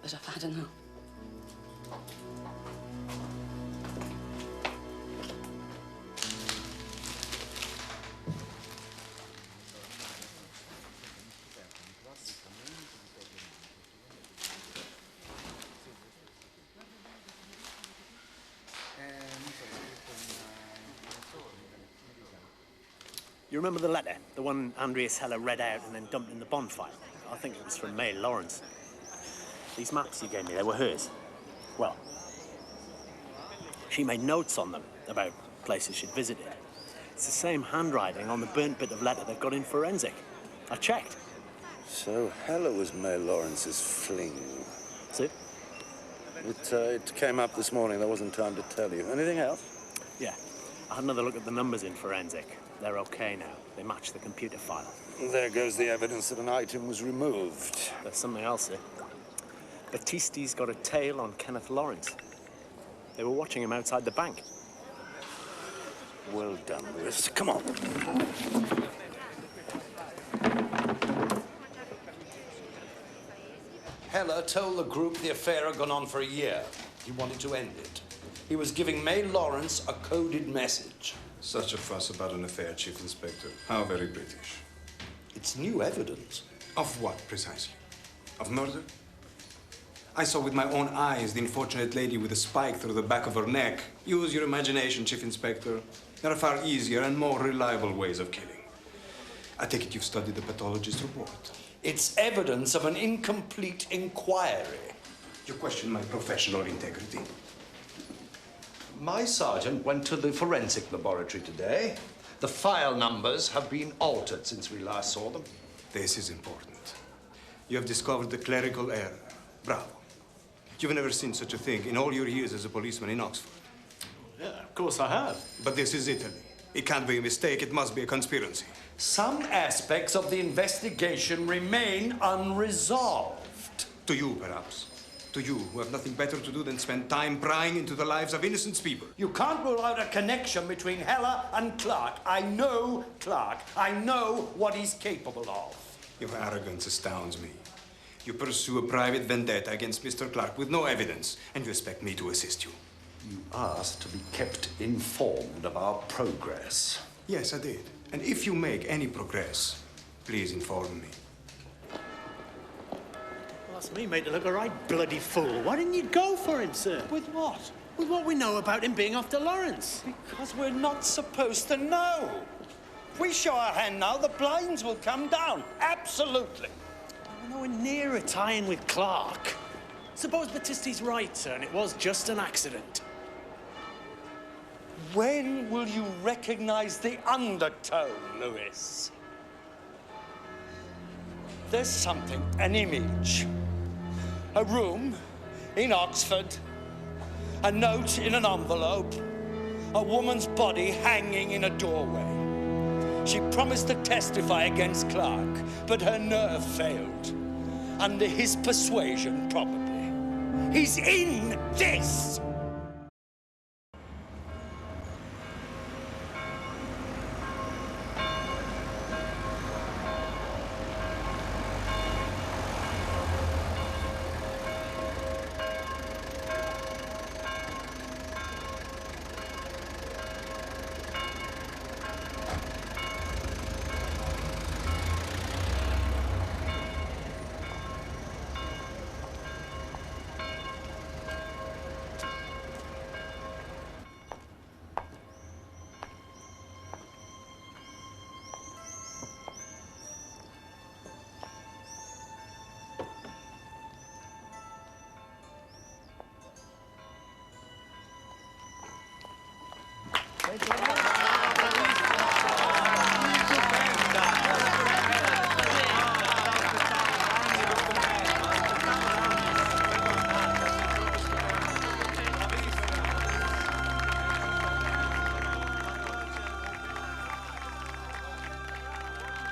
But I've had enough. You remember the letter? The one Andreas Heller read out and then dumped in the bonfire? I think it was from May Lawrence. These maps you gave me, they were hers. Well, she made notes on them about places she'd visited. It's the same handwriting on the burnt bit of letter they've got in forensic. I checked. So Heller was May Lawrence's fling. See? It came up this morning. There wasn't time to tell you. Anything else? Yeah. I had another look at the numbers in forensic. They're okay now. They match the computer file. There goes the evidence that an item was removed. There's something else here. Battisti's got a tail on Kenneth Lawrence. They were watching him outside the bank. Well done, Lewis. Come on. Heller told the group the affair had gone on for a year. He wanted to end it. He was giving May Lawrence a coded message. Such a fuss about an affair, Chief Inspector. How very British. It's new evidence. Of what, precisely? Of murder? I saw with my own eyes the unfortunate lady with a spike through the back of her neck. Use your imagination, Chief Inspector. There are far easier and more reliable ways of killing. I take it you've studied the pathologist's report. It's evidence of an incomplete inquiry. You question my professional integrity. My sergeant went to the forensic laboratory today. The file numbers have been altered since we last saw them. This is important. You have discovered the clerical error. Bravo. You've never seen such a thing in all your years as a policeman in Oxford. Yeah. Of course I have. But this is Italy. It can't be a mistake. It must be a conspiracy. Some aspects of the investigation remain unresolved. To you, perhaps. To you, who have nothing better to do than spend time prying into the lives of innocent people. You can't rule out a connection between Heller and Clark. I know Clark. I know what he's capable of. Your arrogance astounds me. You pursue a private vendetta against Mr. Clark with no evidence, and you expect me to assist you. You asked to be kept informed of our progress. Yes, I did. And if you make any progress, please inform me. Well, that's me made to look a right bloody fool. Why didn't you go for him, sir? With what? With what we know about him being after Lawrence. Because we're not supposed to know. If we show our hand now, the blinds will come down. Absolutely. We're nowhere near a tie-in with Clark. Suppose Battisti's right, sir, and it was just an accident. When will you recognize the undertone, Lewis? There's something, an image. A room in Oxford, a note in an envelope, a woman's body hanging in a doorway. She promised to testify against Clark, but her nerve failed. Under his persuasion, probably. He's in this!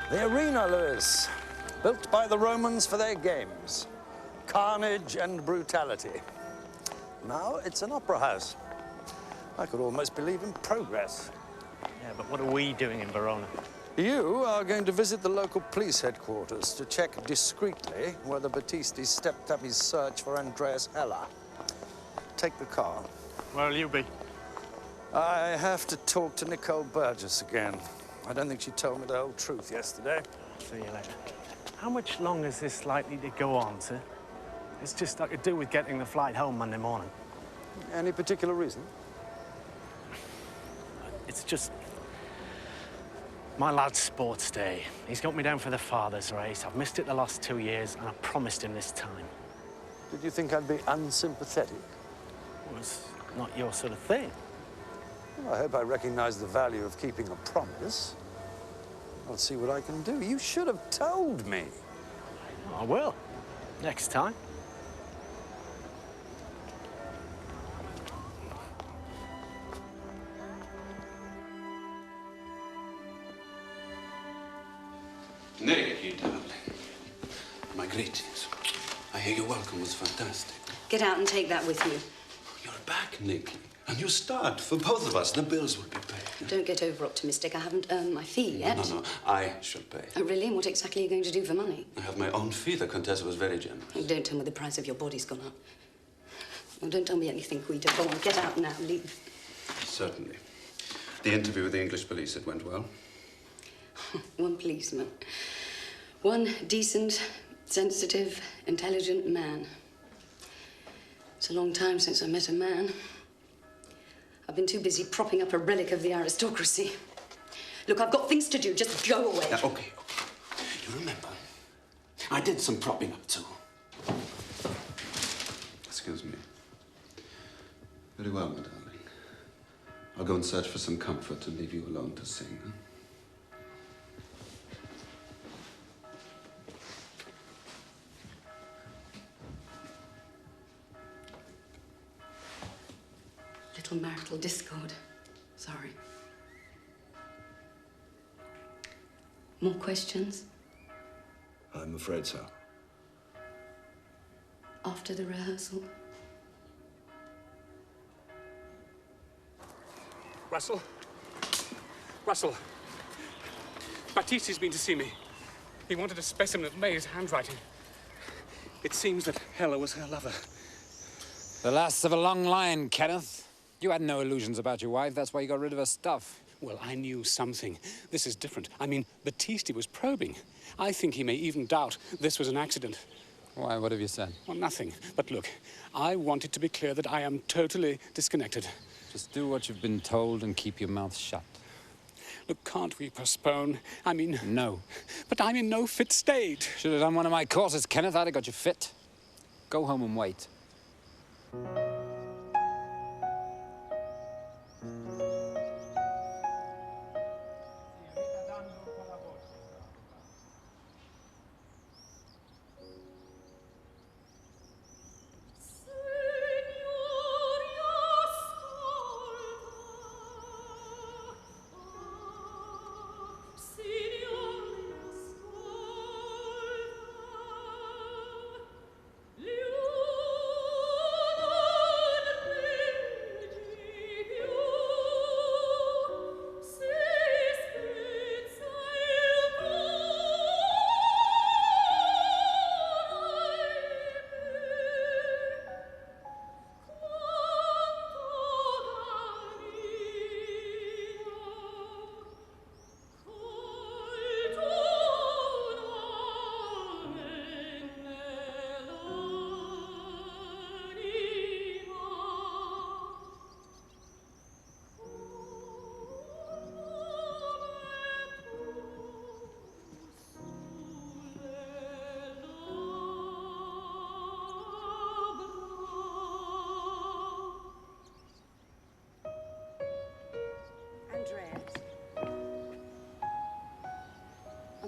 The arena, Lewis, built by the Romans for their games. Carnage and brutality. Now it's an opera house. I could almost believe in progress. Yeah, but what are we doing in Verona? You are going to visit the local police headquarters to check discreetly whether Battisti stepped up his search for Andreas Heller. Take the car. Where'll you be? I have to talk to Nicole Burgess again. I don't think she told me the whole truth yesterday. See you later. How much longer is this likely to go on, sir? It's just I could do with getting the flight home Monday morning. Any particular reason? It's just my lad's sports day. He's got me down for the father's race. I've missed it the last 2 years, and I promised him this time. Did you think I'd be unsympathetic? Well, it's not your sort of thing. Well, I hope I recognize the value of keeping a promise. I'll see what I can do. You should have told me. I will. Next time. Nick, you darling. My greetings. I hear your welcome was fantastic. Get out and take that with you. You're back, Nick. And you start. For both of us, the bills will be paid. Don't get over-optimistic. I haven't earned my fee yet. No, I shall pay. Oh, really? And what exactly are you going to do for money? I have my own fee. The Contessa was very generous. Oh, don't tell me the price of your body's gone up. Oh, don't tell me anything, Guido. Go on, get out now. Leave. Certainly. The interview with the English police, it went well. One policeman. One decent, sensitive, intelligent man. It's a long time since I met a man. I've been too busy propping up a relic of the aristocracy. Look, I've got things to do. Just go away. Okay. You remember, I did some propping up, too. Excuse me. Very well, my darling. I'll go and search for some comfort and leave you alone to sing, huh? Little marital discord. Sorry. More questions? I'm afraid so. After the rehearsal? Russell? Russell. Baptiste's been to see me. He wanted a specimen of May's handwriting. It seems that Hella was her lover. The last of a long line, Kenneth. You had no illusions about your wife. That's why you got rid of her stuff. Well, I knew something. This is different. I mean, Battisti was probing. I think he may even doubt this was an accident. Why? What have you said? Well, nothing. But look, I want it to be clear that I am totally disconnected. Just do what you've been told and keep your mouth shut. Look, can't we postpone? I mean... No. But I'm in no fit state. Should have done one of my courses, Kenneth. I'd have got you fit. Go home and wait.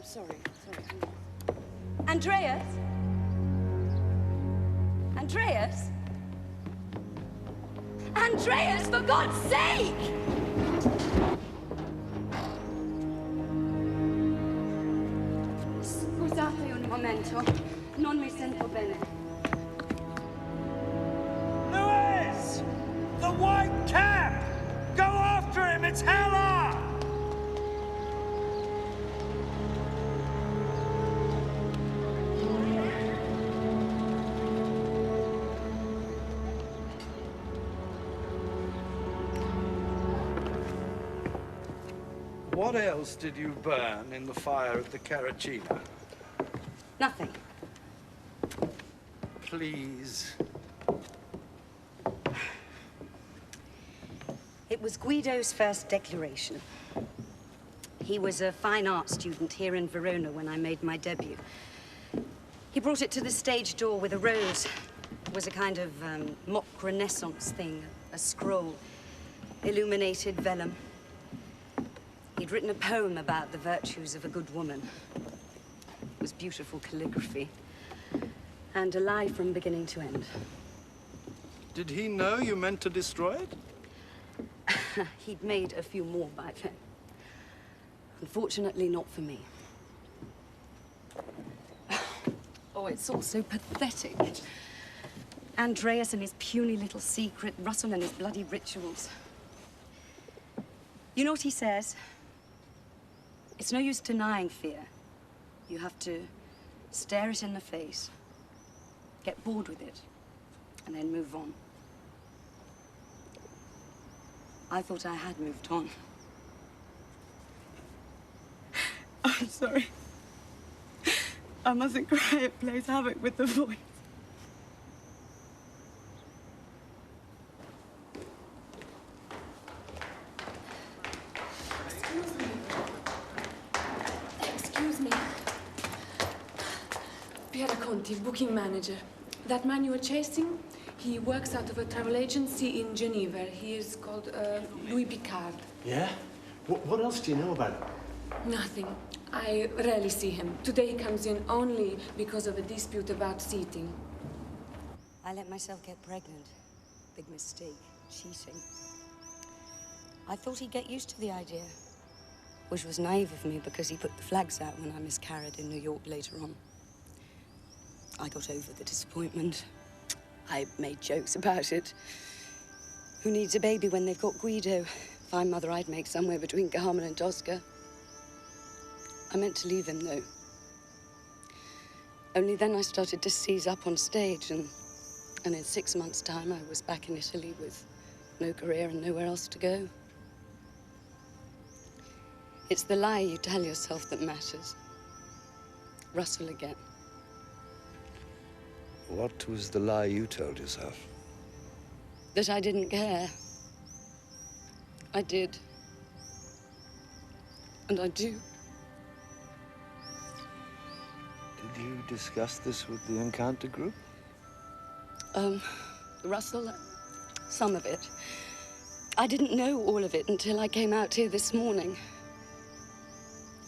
Sorry. Andreas? Andreas? Andreas, for God's sake! Scusate un momento. Non mi sento bene. Louis! The white cap! Go after him! It's Hella! What else did you burn in the fire at the Carracina? Nothing. Please. It was Guido's first declaration. He was a fine art student here in Verona when I made my debut. He brought it to the stage door with a rose. It was a kind of mock Renaissance thing, a scroll, illuminated vellum. He'd written a poem about the virtues of a good woman. It was beautiful calligraphy, and a lie from beginning to end. Did he know you meant to destroy it? He'd made a few more by then. Unfortunately, not for me. Oh, it's all so pathetic. Andreas and his puny little secret, Russell and his bloody rituals. You know what he says? It's no use denying fear. You have to stare it in the face, get bored with it, and then move on. I thought I had moved on. I'm sorry. I mustn't cry. It plays havoc with the voice. Excuse me. Pierre Conti, booking manager. That man you were chasing, he works out of a travel agency in Geneva. He is called Louis Picard. Yeah? What else do you know about him? Nothing. I rarely see him. Today he comes in only because of a dispute about seating. I let myself get pregnant. Big mistake. Cheating. I thought he'd get used to the idea, which was naive of me because he put the flags out when I miscarried in New York later on. I got over the disappointment. I made jokes about it. Who needs a baby when they've got Guido? Fine mother I'd make somewhere between Carmen and Tosca. I meant to leave him, though. Only then I started to seize up on stage, and in 6 months' time, I was back in Italy with no career and nowhere else to go. It's the lie you tell yourself that matters. Russell again. What was the lie you told yourself? That I didn't care. I did. And I do. Did you discuss this with the Encounter group? Russell, some of it. I didn't know all of it until I came out here this morning.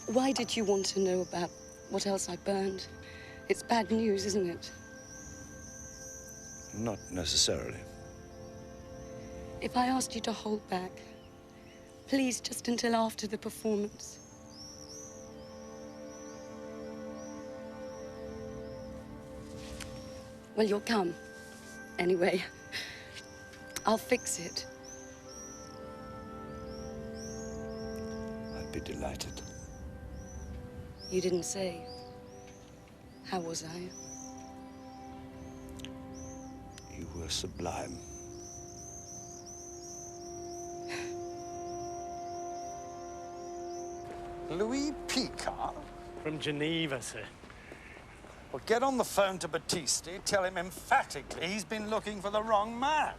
Why did you want to know about what else I burned? It's bad news, isn't it? Not necessarily. If I asked you to hold back, please, just until after the performance. Well, you'll come. Anyway, I'll fix it. I'd be delighted. You didn't say. How was I? You were sublime. Louis Picard? From Geneva, sir. Well, get on the phone to Battisti, tell him emphatically he's been looking for the wrong man.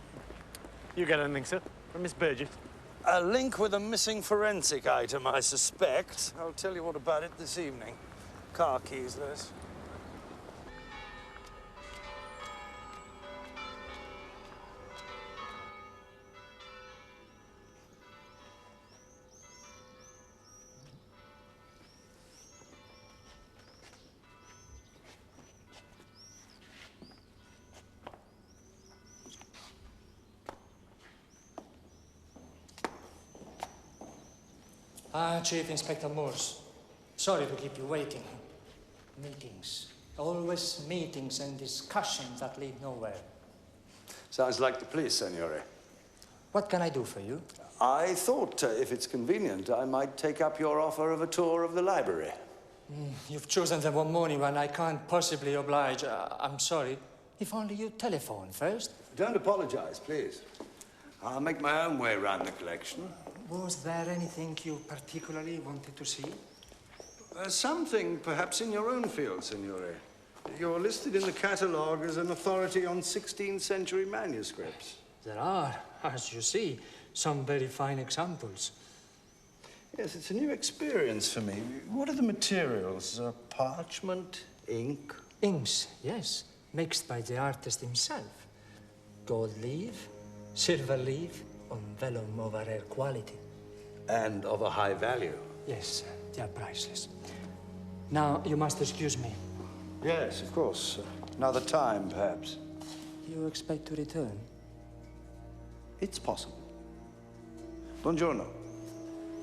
You get anything, sir? From Miss Burgess? A link with a missing forensic item, I suspect. I'll tell you all about it this evening. Car keys, Liz. Chief Inspector Morse. Sorry to keep you waiting. Meetings. Always meetings and discussions that lead nowhere. Sounds like the police, Signore. What can I do for you? I thought, if it's convenient, I might take up your offer of a tour of the library. You've chosen the one morning when I can't possibly oblige. I'm sorry. If only you telephone first. Don't apologize, please. I'll make my own way around the collection. Was there anything you particularly wanted to see? Something, perhaps, in your own field, Signore. You're listed in the catalogue as an authority on 16th century manuscripts. There are, as you see, some very fine examples. Yes, it's a new experience for me. What are the materials? Parchment, ink? Inks, yes, mixed by the artist himself. Gold leaf, silver leaf, on vellum of a rare quality. And of a high value? Yes, they are priceless. Now, you must excuse me. Yes, of course. Another time, perhaps. You expect to return? It's possible. Buongiorno.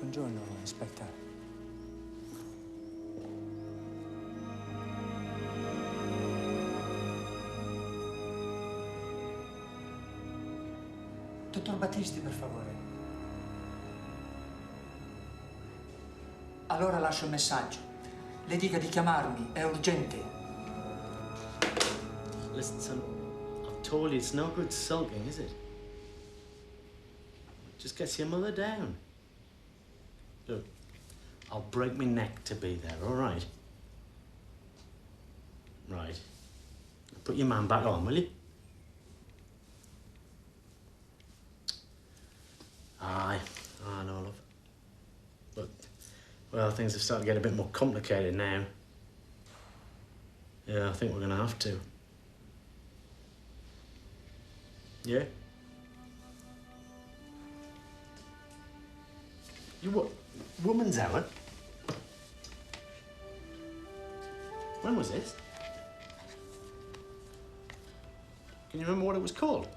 Buongiorno, Inspector. Dottor Battisti, per favore. Allora lascio un messaggio. Le dica di chiamarmi, è urgente. Listen, son, I've told you it's no good sulking, is it? Just gets your mother down. Look, I'll break my neck to be there, all right? Right. Put your man back on, will you? Aye, I know, love. But, well, things have started to get a bit more complicated now. Yeah, I think we're gonna have to. Yeah? You what? Woman's hour? When was this? Can you remember what it was called?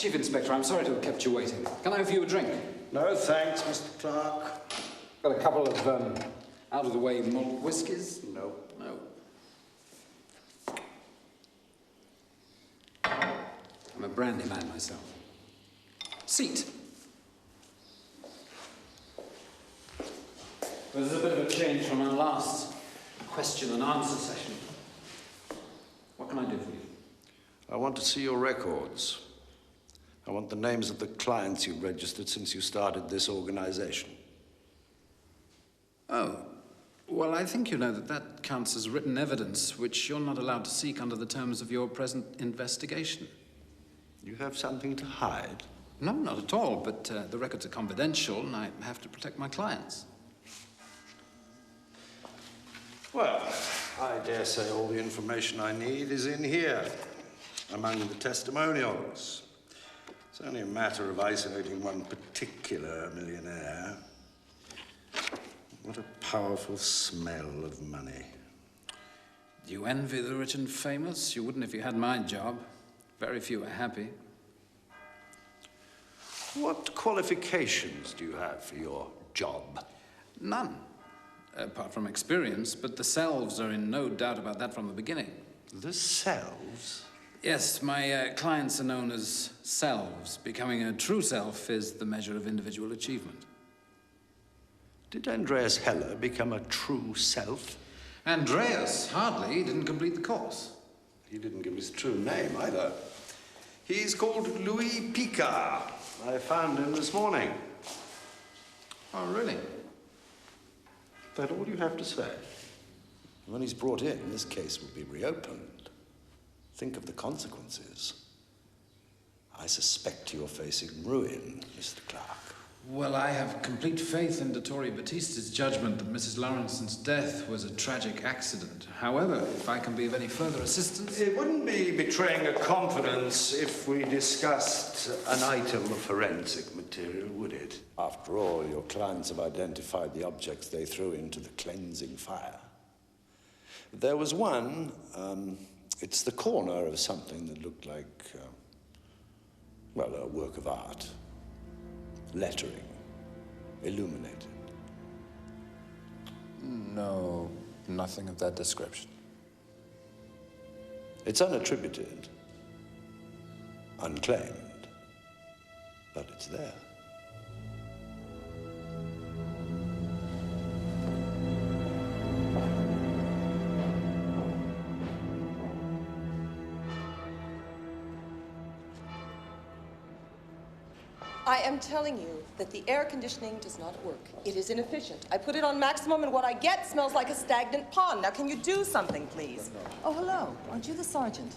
Chief Inspector, I'm sorry to have kept you waiting. Can I offer you a drink? No, thanks, Mr. Clark. Got a couple of, out-of-the-way malt whiskies? No. No. I'm a brandy man myself. Seat. Well, there's a bit of a change from our last question and answer session. What can I do for you? I want to see your records. I want the names of the clients you've registered since you started this organization. Oh, well, I think you know that that counts as written evidence, which you're not allowed to seek under the terms of your present investigation. You have something to hide? No, not at all, but the records are confidential, and I have to protect my clients. Well, I dare say all the information I need is in here, among the testimonials. It's only a matter of isolating one particular millionaire. What a powerful smell of money. Do you envy the rich and famous? You wouldn't if you had my job. Very few are happy. What qualifications do you have for your job? None, apart from experience, but the selves are in no doubt about that from the beginning. The selves? Yes, my clients are known as selves. Becoming a true self is the measure of individual achievement. Did Andreas Heller become a true self? Andreas, hardly. He didn't complete the course. He didn't give his true name either. He's called Louis Picard. I found him this morning. Oh, really? Is that all you have to say? When he's brought in, this case will be reopened. Think of the consequences. I suspect you're facing ruin, Mr. Clark. Well, I have complete faith in Dottore Battista's judgment that Mrs. Lawrence's death was a tragic accident. However, if I can be of any further assistance... It wouldn't be betraying a confidence if we discussed an item of forensic material, would it? After all, your clients have identified the objects they threw into the cleansing fire. There was one, it's the corner of something that looked like, well, a work of art. Lettering, illuminated. No, nothing of that description. It's unattributed, unclaimed, but it's there. I am telling you that the air conditioning does not work. It is inefficient. I put it on maximum and what I get smells like a stagnant pond. Now, can you do something, please? Oh, hello. Aren't you the sergeant?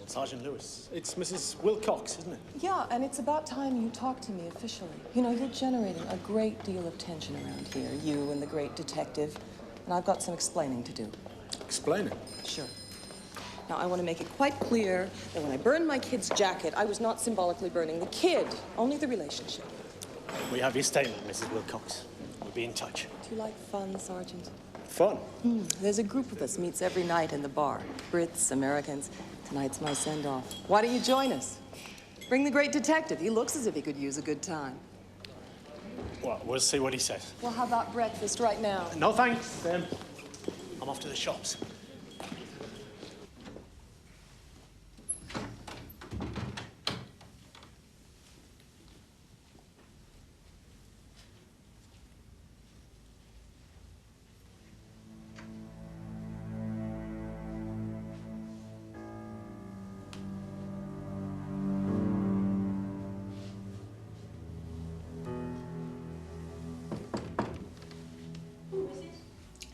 Sergeant Lewis. It's Mrs. Wilcox, isn't it? Yeah, and it's about time you talked to me officially. You know, you're generating a great deal of tension around here, you and the great detective. And I've got some explaining to do. Explaining? Sure. Now, I want to make it quite clear that when I burned my kid's jacket, I was not symbolically burning the kid, only the relationship. We have your statement, Mrs. Wilcox. We'll be in touch. Do you like fun, Sergeant? Fun? There's a group of us meets every night in the bar. Brits, Americans. Tonight's my send-off. Why don't you join us? Bring the great detective. He looks as if he could use a good time. Well, we'll see what he says. Well, how about breakfast right now? No, thanks. I'm off to the shops.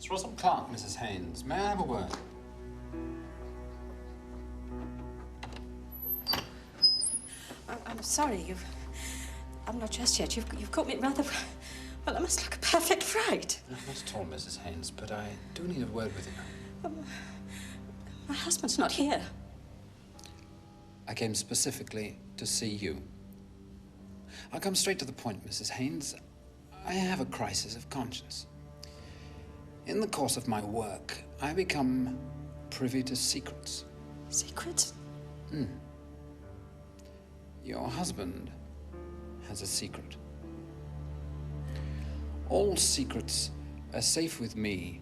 Russell Clark, Mrs. Haynes. May I have a word? I'm sorry, I'm not dressed yet. You've caught me rather... Well, I must look a perfect fright. No, not at all, Mrs. Haynes, but I do need a word with you. My husband's not here. I came specifically to see you. I'll come straight to the point, Mrs. Haynes. I have a crisis of conscience. In the course of my work, I become privy to secrets. Secrets? Your husband has a secret. All secrets are safe with me,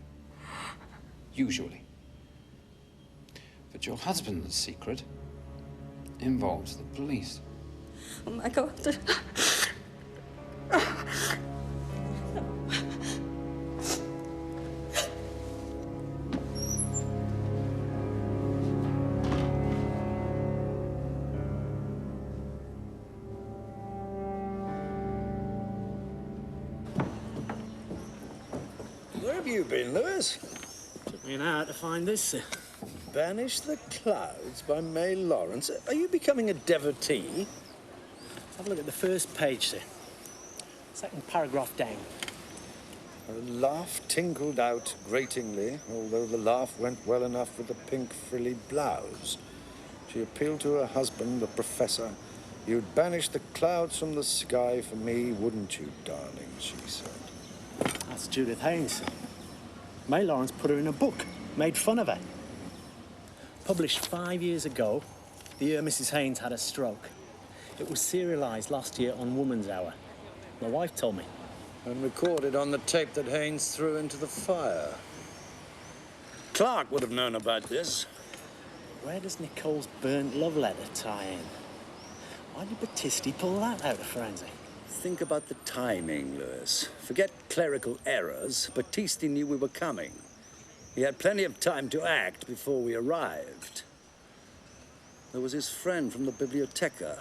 usually. But your husband's secret involves the police. Oh my God. Where have you been, Lewis? Took me an hour to find this, sir. Banish the Clouds by May Lawrence. Are you becoming a devotee? Have a look at the first page, sir. Second paragraph down. Her laugh tinkled out gratingly, although the laugh went well enough with the pink frilly blouse. She appealed to her husband, the professor. You'd banish the clouds from the sky for me, wouldn't you, darling, she said. That's Judith Haynes. May Lawrence put her in a book, made fun of her. Published 5 years ago, the year Mrs. Haynes had a stroke. It was serialised last year on Woman's Hour. My wife told me. And recorded on the tape that Haynes threw into the fire. Clark would have known about this. Where does Nicole's burnt love letter tie in? Why did Battisti pull that out of forensic? Think about the timing, Lewis. Forget clerical errors. Battisti knew we were coming. He had plenty of time to act before we arrived. There was his friend from the Biblioteca,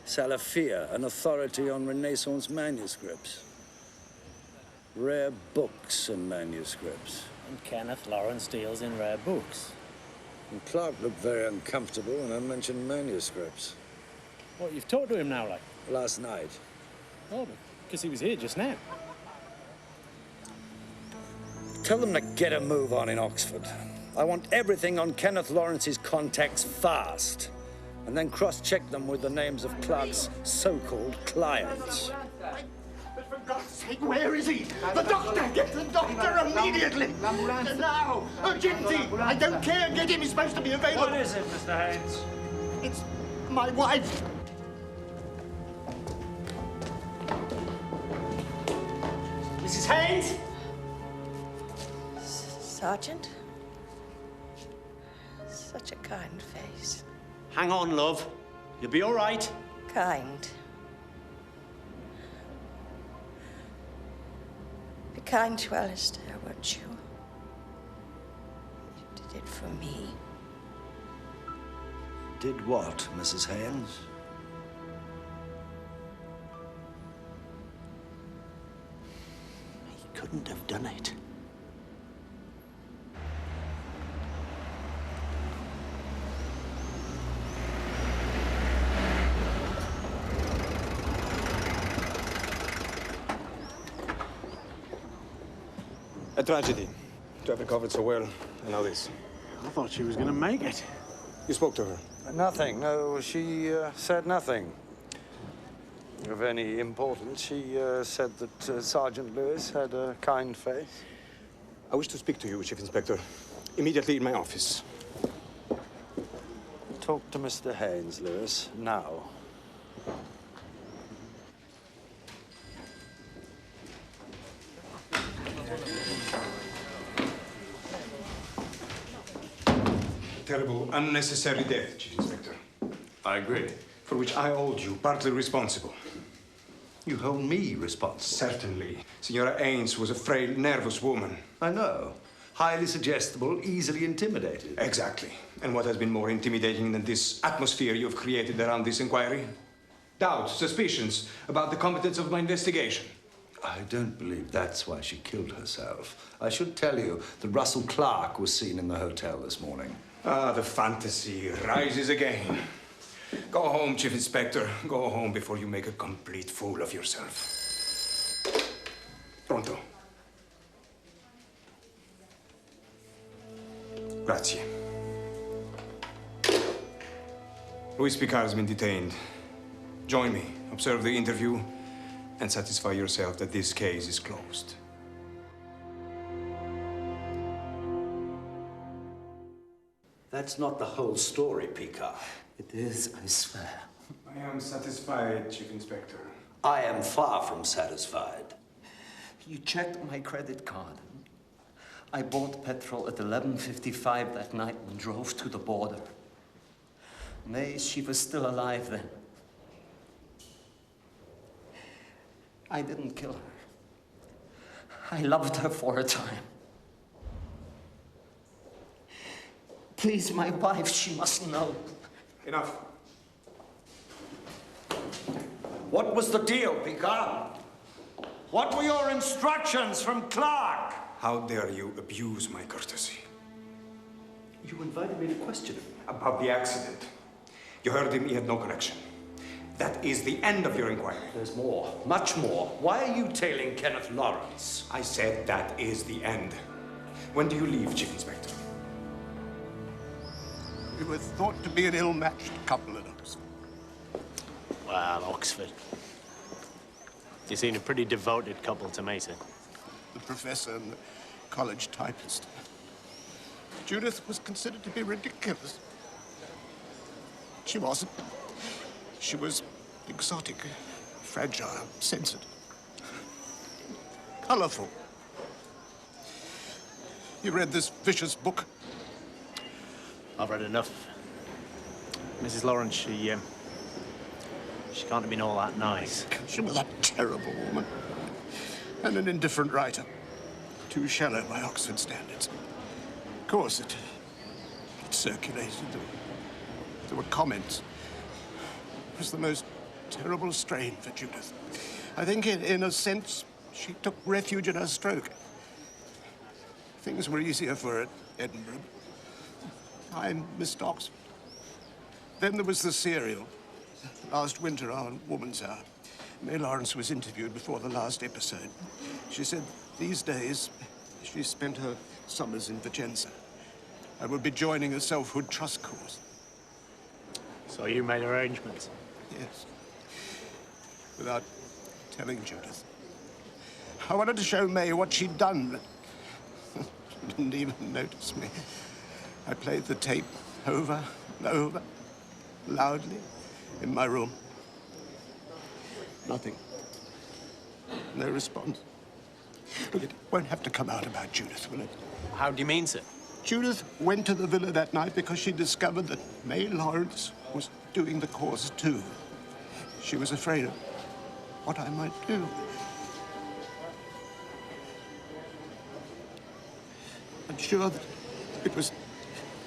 Salafia, an authority on Renaissance manuscripts. Rare books and manuscripts. And Kenneth Lawrence deals in rare books. And Clark looked very uncomfortable when I mentioned manuscripts. What, you've talked to him now, like? Last night. Oh, because he was here just now. Tell them to get a move on in Oxford. I want everything on Kenneth Lawrence's contacts fast. And then cross-check them with the names of Clark's so-called clients. But for God's sake, where is he? The doctor! Get the doctor immediately! Now! Urgently! I don't care! Get him! He's supposed to be available! What is it, Mr. Haynes? It's my wife! Mrs. Haynes? Sergeant? Such a kind face. Hang on, love. You'll be all right. Kind. Be kind to Alistair, won't you? You did it for me. Did what, Mrs. Haynes? He couldn't have done it. A tragedy. To have recovered so well, and now this. I thought she was going to make it. You spoke to her? Nothing. No, she said nothing of any importance. She said that Sergeant Lewis had a kind face. I wish to speak to you, Chief Inspector. Immediately in my office. Talk to Mr. Haynes, Lewis, now. Terrible, unnecessary death, Chief Inspector. I agree. For which I hold you partly responsible. You hold me responsible? Certainly. Signora Haynes was a frail, nervous woman. I know. Highly suggestible, easily intimidated. Exactly. And what has been more intimidating than this atmosphere you've created around this inquiry? Doubts, suspicions about the competence of my investigation. I don't believe that's why she killed herself. I should tell you that Russell Clark was seen in the hotel this morning. Ah, the fantasy rises again. Go home, Chief Inspector. Go home before you make a complete fool of yourself. Pronto. Grazie. Louis Picard has been detained. Join me, observe the interview, and satisfy yourself that this case is closed. That's not the whole story, Picard. It is, I swear. I am satisfied, Chief Inspector. I am far from satisfied. You checked my credit card. I bought petrol at 11:55 that night and drove to the border. May, she was still alive then. I didn't kill her. I loved her for a time. Please, my wife, she must know. Enough. What was the deal, Picard? What were your instructions from Clark? How dare you abuse my courtesy? You invited me to question him. About the accident. You heard him, he had no connection. That is the end of your inquiry. There's more, much more. Why are you tailing Kenneth Lawrence? I said that is the end. When do you leave, Chief Inspector? We were thought to be an ill-matched couple at Oxford. Well, Oxford. You seem a pretty devoted couple to me, sir. The professor and the college typist. Judith was considered to be ridiculous. She wasn't. She was exotic, fragile, sensitive, colorful. You read this vicious book? I've read enough. Mrs. Lawrence, she can't have been all that nice. She was a terrible woman. And an indifferent writer. Too shallow by Oxford standards. Of course, it circulated. There were comments. It was the most terrible strain for Judith. I think, in a sense, she took refuge in her stroke. Things were easier for her at Edinburgh. I missed Oxford. Then there was the serial. Last winter on Woman's Hour, May Lawrence was interviewed before the last episode. She said these days she spent her summers in Vicenza and would be joining a selfhood trust course. So you made arrangements? Yes. Without telling Judith. I wanted to show May what she'd done, but she didn't even notice me. I played the tape over and over, loudly, in my room. Nothing. No response. Look, it won't have to come out about Judith, will it? How do you mean, sir? Judith went to the villa that night because she discovered that May Lawrence was doing the course too. She was afraid of what I might do. I'm sure that it was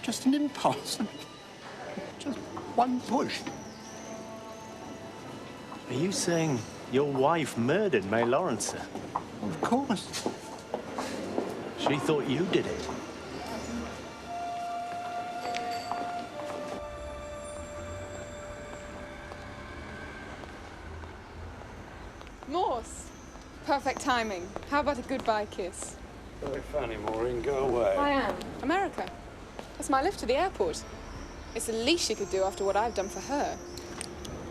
just an impulse, just one push. Are you saying your wife murdered May Lawrence, sir? Of course. She thought you did it. Morse. Perfect timing. How about a goodbye kiss? Very funny, Maureen. Go away. I am. America. That's my lift to the airport. It's the least she could do after what I've done for her.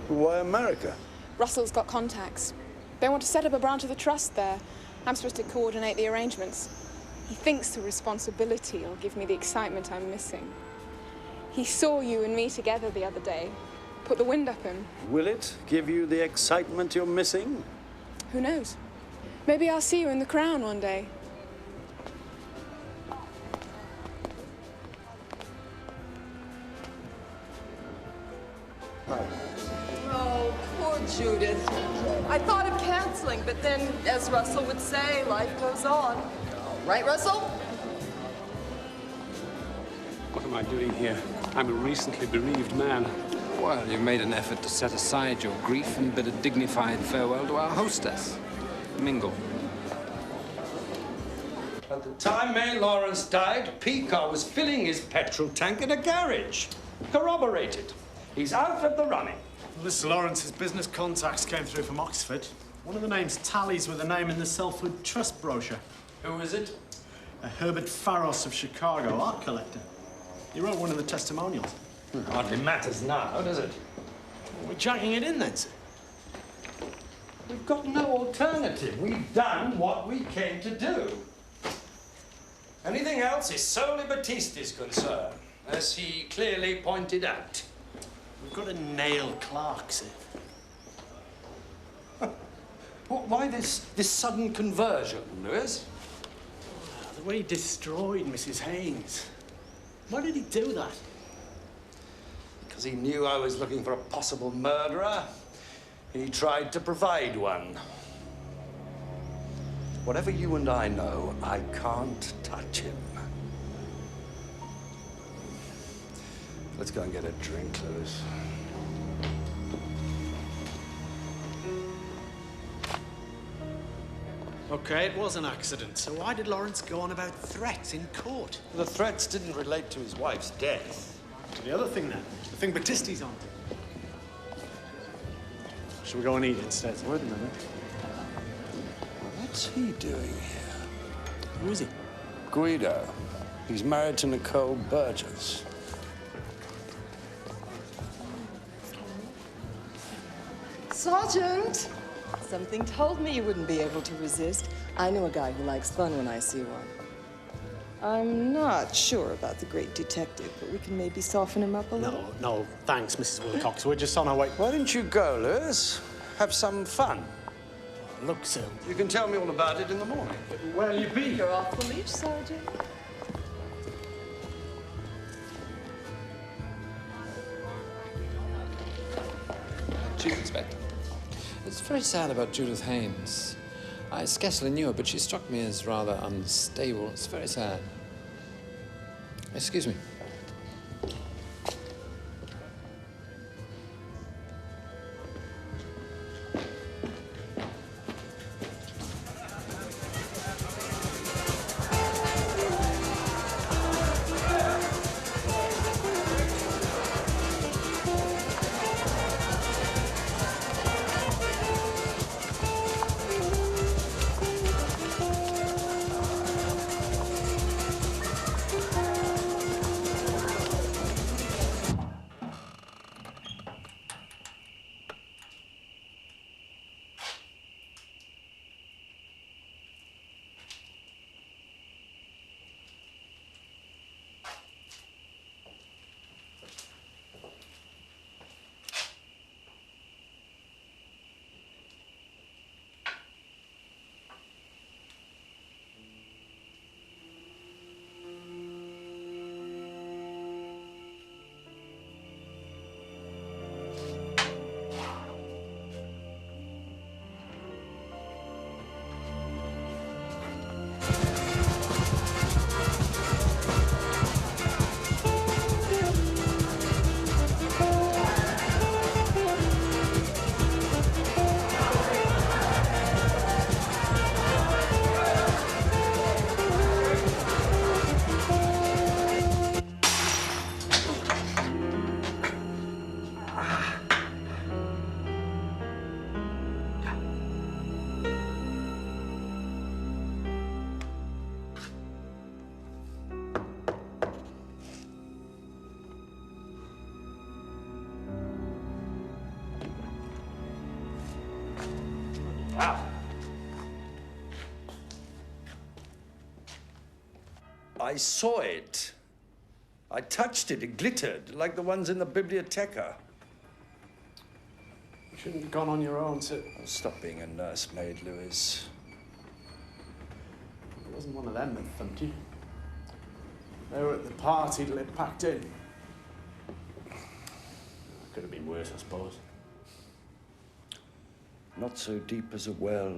Why America? Russell's got contacts. They want to set up a branch of the trust there. I'm supposed to coordinate the arrangements. He thinks the responsibility will give me the excitement I'm missing. He saw you and me together the other day. Put the wind up him. Will it give you the excitement you're missing? Who knows? Maybe I'll see you in the Crown one day. Oh, poor Judith. I thought of canceling, but then, as Russell would say, life goes on. Right, Russell? What am I doing here? I'm a recently bereaved man. Well, you've made an effort to set aside your grief and bid a dignified farewell to our hostess. Mingle. At the time May Lawrence died, Picard was filling his petrol tank in a garage. Corroborated. He's out of the running. Mr. Lawrence's business contacts came through from Oxford. One of the names tallies with the name in the Selfhood Trust brochure. Who is it? Herbert Faros of Chicago, art collector. He wrote one of the testimonials. Hardly matters now, does it? Well, we're jacking it in then, sir. We've got no alternative. We've done what we came to do. Anything else is solely Batista's concern, as he clearly pointed out. We've got to nail Clark, sir. Why this sudden conversion, Lewis? The way he destroyed Mrs. Haynes. Why did he do that? Because he knew I was looking for a possible murderer. He tried to provide one. Whatever you and I know, I can't touch him. Let's go and get a drink, Lewis. Okay, it was an accident, so why did Lawrence go on about threats in court? The threats didn't relate to his wife's death. The other thing then, the thing Batisti's on. Shall we go and eat instead? Wait a minute. What's he doing here? Who is he? Guido. He's married to Nicole Burgess. Sergeant! Something told me you wouldn't be able to resist. I know a guy who likes fun when I see one. I'm not sure about the great detective, but we can maybe soften him up a little. No, thanks, Mrs. Wilcox. We're just on our way. Why didn't you go, Lewis? Have some fun. Look, sir. You can tell me all about it in the morning. Where'll you be? You're off the leash, Sergeant. Chief Inspector. It's very sad about Judith Haynes. I scarcely knew her, but she struck me as rather unstable. It's very sad. Excuse me. I saw it. I touched it. It glittered like the ones in the biblioteca. You shouldn't have gone on your own, sir. Stop being a nursemaid, Lewis. It wasn't one of them that thumped you. They were at the party till it packed in. Could have been worse, I suppose. Not so deep as a well,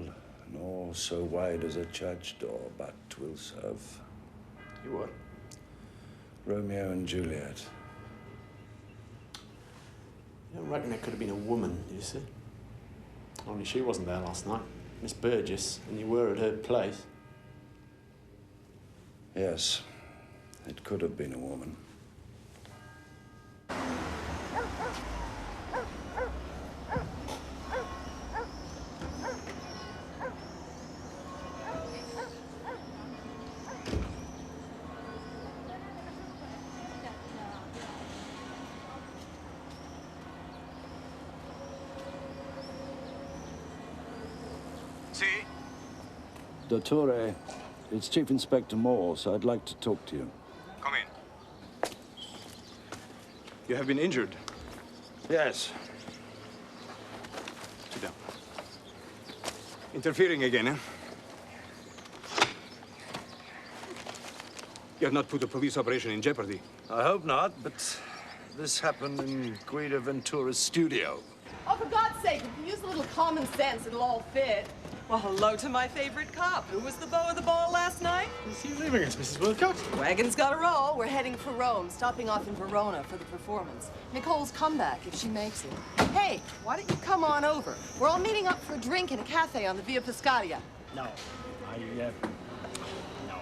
nor so wide as a church door, but 'twill serve. You what? Romeo and Juliet. You don't reckon it could have been a woman, do you see? Only she wasn't there last night. Miss Burgess, and you were at her place. Yes, it could have been a woman. Dottore, it's Chief Inspector Morse. I'd like to talk to you. Come in. You have been injured. Yes. Sit down. Interfering again, eh? You have not put the police operation in jeopardy. I hope not, but this happened in Guido Ventura's studio. Oh, for God's sake, if you use a little common sense, it'll all fit. Well, hello to my favorite cop. Who was the beau of the ball last night? Is he leaving us, Mrs. Wilcox? Wagon's got a roll. We're heading for Rome, stopping off in Verona for the performance. Nicole's comeback, if she makes it. Hey, why don't you come on over? We're all meeting up for a drink in a cafe on the Via Pescaria. No. No.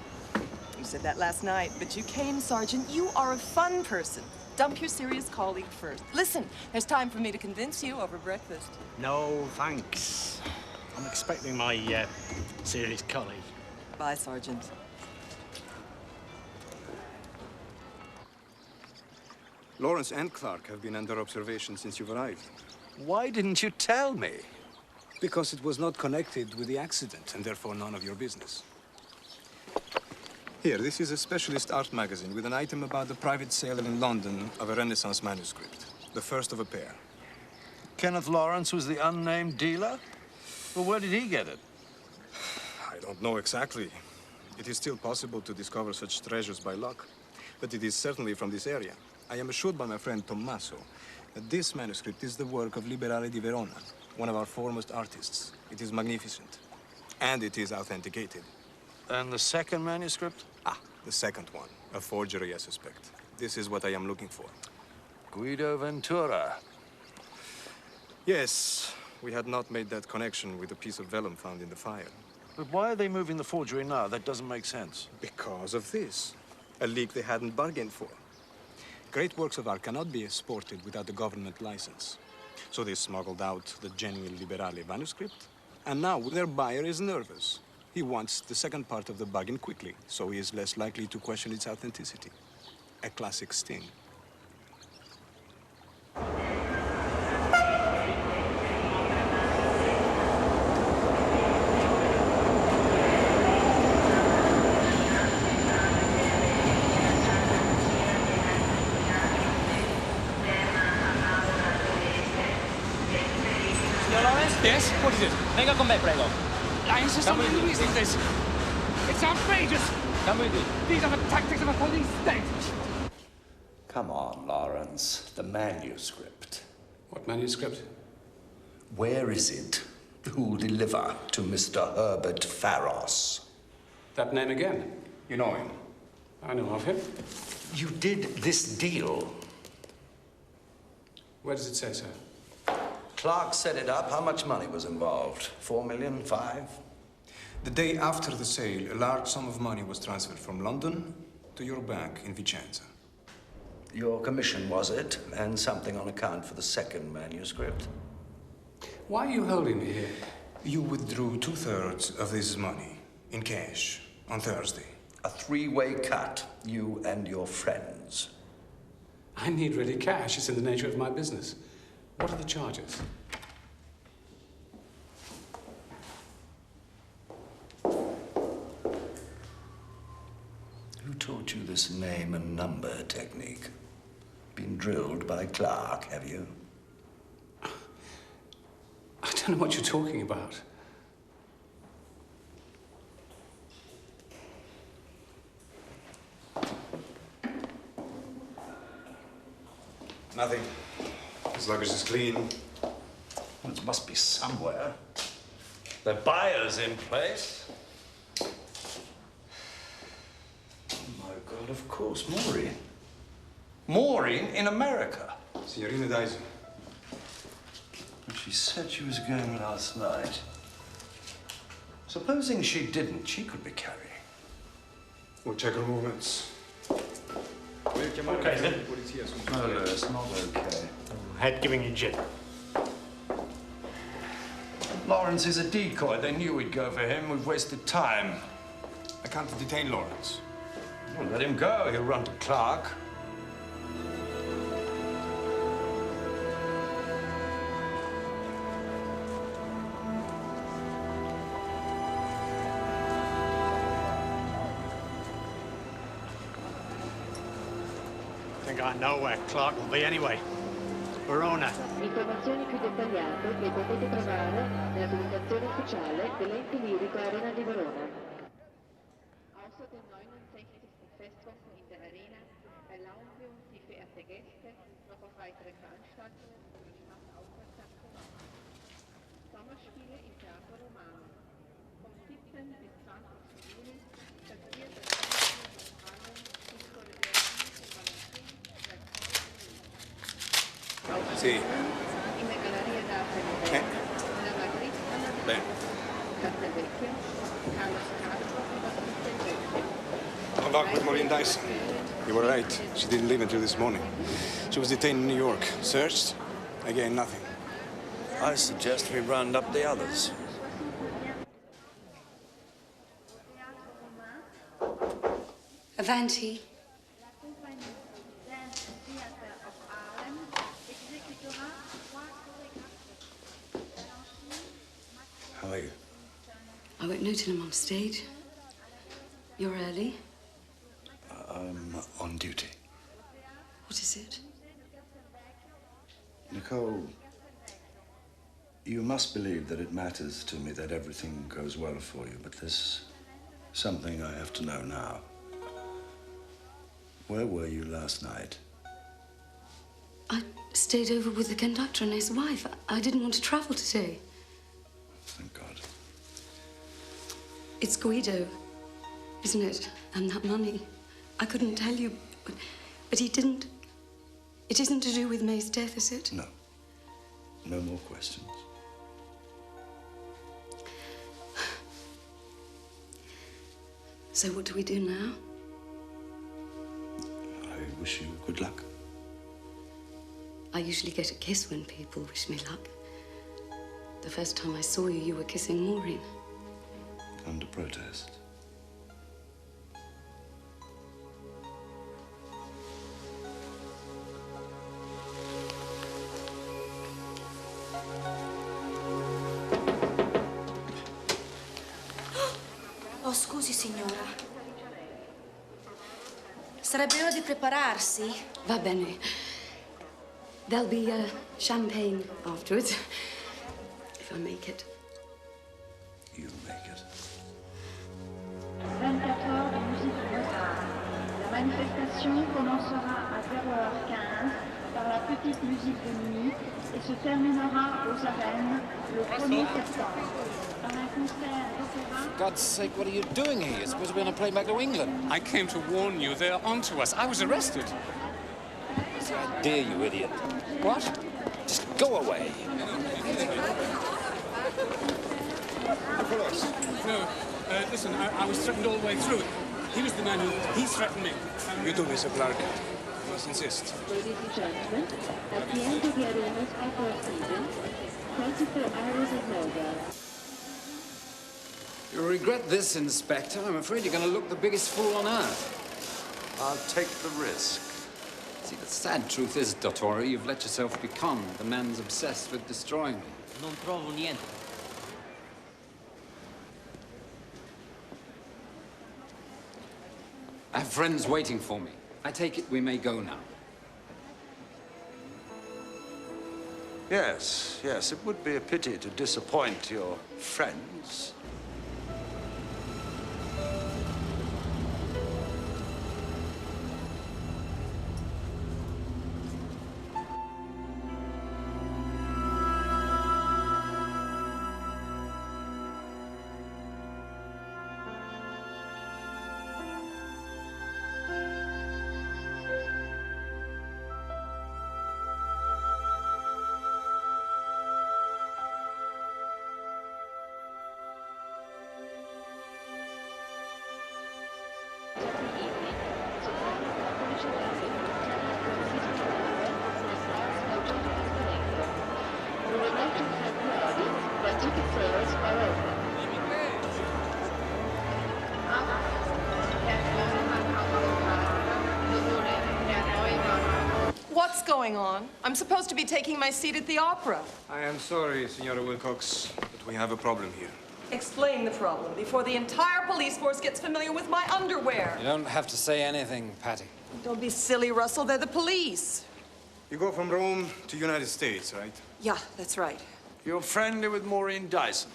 You said that last night, but you came, Sergeant. You are a fun person. Dump your serious colleague first. Listen, there's time for me to convince you over breakfast. No, thanks. I'm expecting my serious colleague. Bye, Sergeant. Lawrence and Clark have been under observation since you've arrived. Why didn't you tell me? Because it was not connected with the accident, and therefore none of your business. Here, this is a specialist art magazine with an item about the private sale in London of a Renaissance manuscript. The first of a pair. Kenneth Lawrence was the unnamed dealer? Well, where did he get it? I don't know exactly. It is still possible to discover such treasures by luck. But it is certainly from this area. I am assured by my friend Tommaso that this manuscript is the work of Liberale di Verona, one of our foremost artists. It is magnificent. And it is authenticated. And the second manuscript? The second one. A forgery, I suspect. This is what I am looking for. Guido Ventura. Yes, we had not made that connection with the piece of vellum found in the fire. But why are they moving the forgery now? That doesn't make sense. Because of this. A leak they hadn't bargained for. Great works of art cannot be exported without the government license. So they smuggled out the genuine Liberale manuscript. And now their buyer is nervous. He wants the second part of the bargain quickly, so he is less likely to question its authenticity. A classic sting. Signor Lawrence? Yes? What is it? Venga con me, prego. I insist on releasing this. It's outrageous. Come with me. These are the tactics of a police state. Come on, Lawrence. The manuscript. What manuscript? Where is it? Who'll deliver to Mr. Herbert Pharos? That name again? You know him? I know of him. You did this deal. Where does it say so? Clark set it up. How much money was involved? 4 million? 5? The day after the sale, a large sum of money was transferred from London to your bank in Vicenza. Your commission, was it? And something on account for the second manuscript? Why are you holding me here? You withdrew 2/3 of this money in cash on Thursday. A 3-way cut, you and your friends. I need ready cash. It's in the nature of my business. What are the charges? Who taught you this name and number technique? Been drilled by Clark, have you? I don't know what you're talking about. Nothing. His luggage is clean. It must be somewhere. The buyer's in place. Oh, my God, of course, Maureen. Maureen in America. Signorina Dyson. She said she was going last night. Supposing she didn't, she could be carrying. We'll check her movements. Okay, then. No, Lewis, not okay. Head giving you jip. Lawrence is a decoy. They knew we'd go for him. We've wasted time. I can't detain Lawrence. Well, let him go. He'll run to Clark. I think I know where Clark will be anyway. Verona. Informazioni più dettagliate le potete trovare nella presentazione ufficiale dell'Ente lirico Arena di Verona. Außer den 69. Festwochen in der Arena erlauben wir uns die verehrte Gäste noch auf weitere Veranstaltungen über die Stadt aufmerksam zu machen. Sommerspiele im Teatro Romano. Vom 17. bis 20. Juni passiert das Sì. Bene. Good luck with Colin Dexter. You were right. She didn't leave until this morning. She was detained in New York. Searched. Again, nothing. I suggest we round up the others. Avanti. How are you? I won't note him on stage. You're early. I'm on duty. What is it? Nicole, you must believe that it matters to me that everything goes well for you, but there's something I have to know now. Where were you last night? I stayed over with the conductor and his wife. I didn't want to travel today. Thank God. It's Guido, isn't it? And that money. I couldn't tell you, but he didn't. It isn't to do with May's death, is it? No. No more questions. So what do we do now? I wish you good luck. I usually get a kiss when people wish me luck. The first time I saw you, you were kissing Maureen. Under protest. Oh, scusi, signora. Sarebbe ora di prepararsi? Va bene. There'll be champagne afterwards, if I make it. You make it. 24 heures de musique Mozart. La manifestation commencera à 0h15 par la petite musique de nuit et se terminera aux arènes le 1er septembre. Par un concert d'opéra. For God's sake, what are you doing here? You're supposed to be on a plane back to England. I came to warn you. They're onto us. I was arrested. See, I dare you, idiot. What? Just go away. No, listen, I was threatened all the way through. He was the man he threatened me. You do, Mr. Clark. I must insist. Ladies and gentlemen, at the end of the arena's opera season, 24 hours of Mozart. You'll regret this, Inspector. I'm afraid you're going to look the biggest fool on earth. I'll take the risk. See, the sad truth is, Dottore, you've let yourself become the man's obsessed with destroying me. Non trovo niente. I have friends waiting for me. I take it we may go now. Yes, yes, it would be a pity to disappoint your friends. What's going on? I'm supposed to be taking my seat at the opera. I am sorry, Signora Wilcox, but we have a problem here. Explain the problem before the entire police force gets familiar with my underwear. You don't have to say anything, Patty. Don't be silly, Russell. They're the police. You go from Rome to United States, right? Yeah, that's right. You're friendly with Maureen Dyson.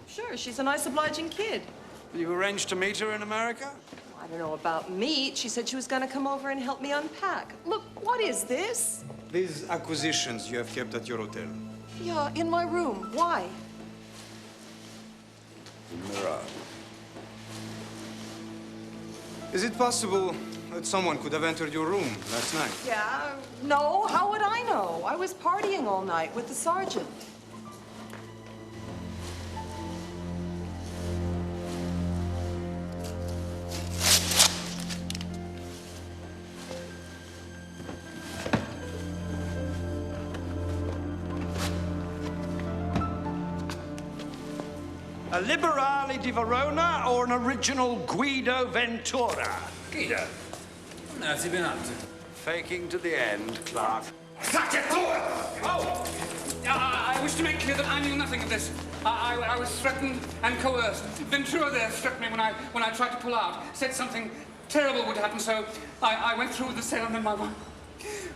Sure, she's a nice, obliging kid. You arranged to meet her in America? I don't know about meet. She said she was going to come over and help me unpack. Look, what is this? These acquisitions you have kept at your hotel. Yeah, in my room. Why? Mirror. Is it possible that someone could have entered your room last night? Yeah, no, how would I know? I was partying all night with the sergeant. A Liberale di Verona or an original Guido Ventura? Guido? What on earth have you been up to? Faking to the end, Clark. Shut it! Oh! I wish to make clear that I knew nothing of this. I was threatened and coerced. Ventura there struck me when I tried to pull out. Said something terrible would happen, so I went through with the sale, and then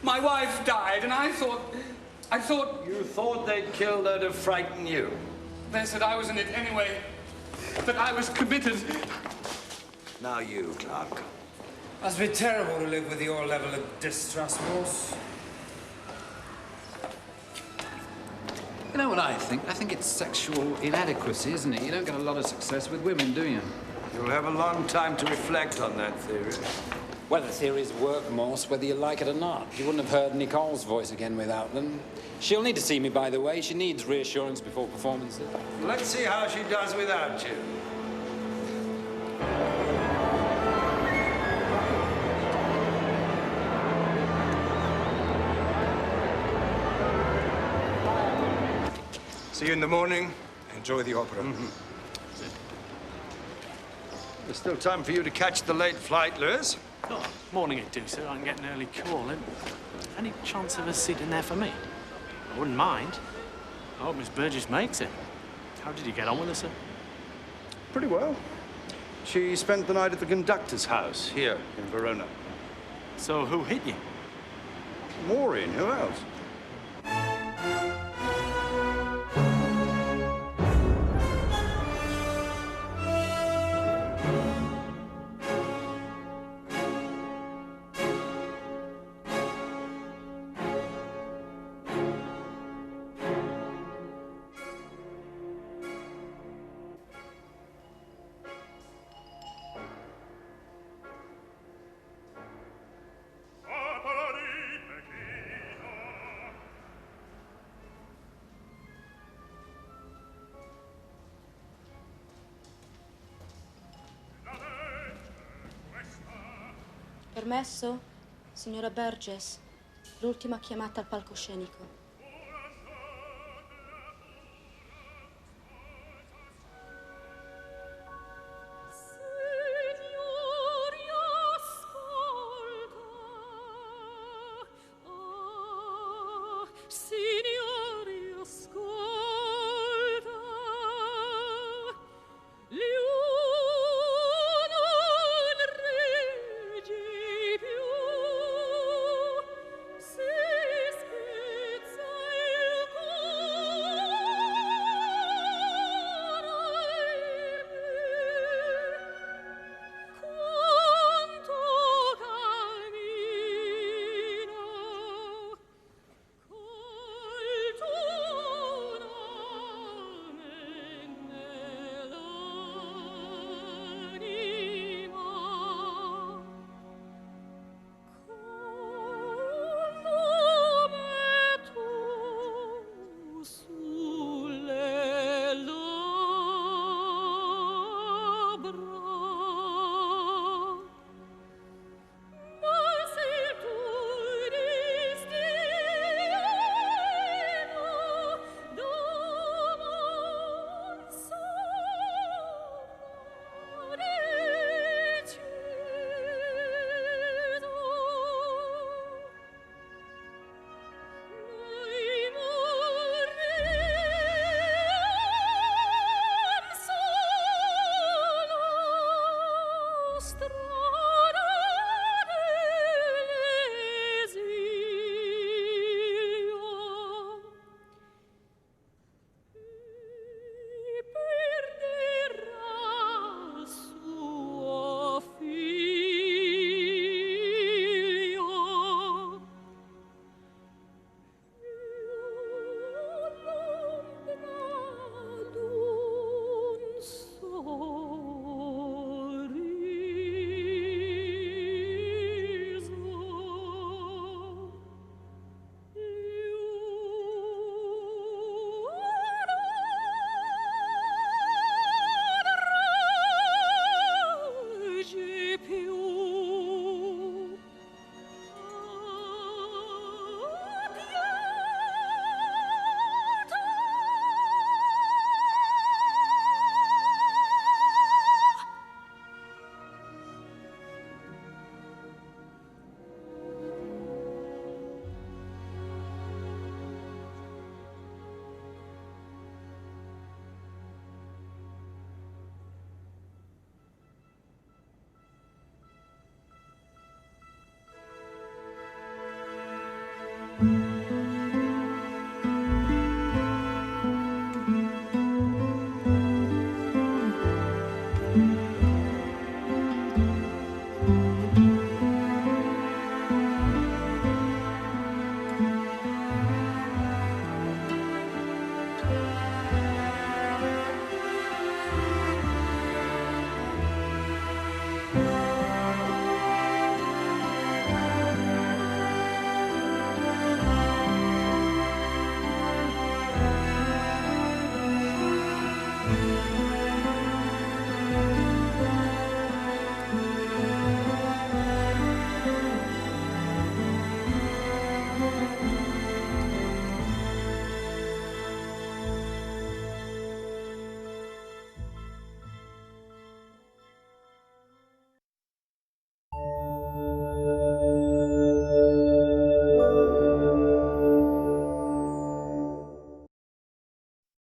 my wife died, and I thought... You thought they'd killed her to frighten you? They said I was in it anyway, that I was committed. Now you, Clark. Must be terrible to live with your level of distrust, Morse. You know what I think? I think it's sexual inadequacy, isn't it? You don't get a lot of success with women, do you? You'll have a long time to reflect on that theory. Well, the theories work, Morse, whether you like it or not. You wouldn't have heard Nicole's voice again without them. She'll need to see me, by the way. She needs reassurance before performances. Let's see how she does without you. See you in the morning. Enjoy the opera. There's still time for you to catch the late flight, Lewis. Oh, morning it do, sir. I can get an early call in. Any chance of a seat in there for me? I wouldn't mind. I hope Miss Burgess makes it. How did you get on with her, sir? Pretty well. She spent the night at the conductor's house here in Verona. So who hit you? Maureen, who else? Permesso? Signora Burgess, l'ultima chiamata al palcoscenico.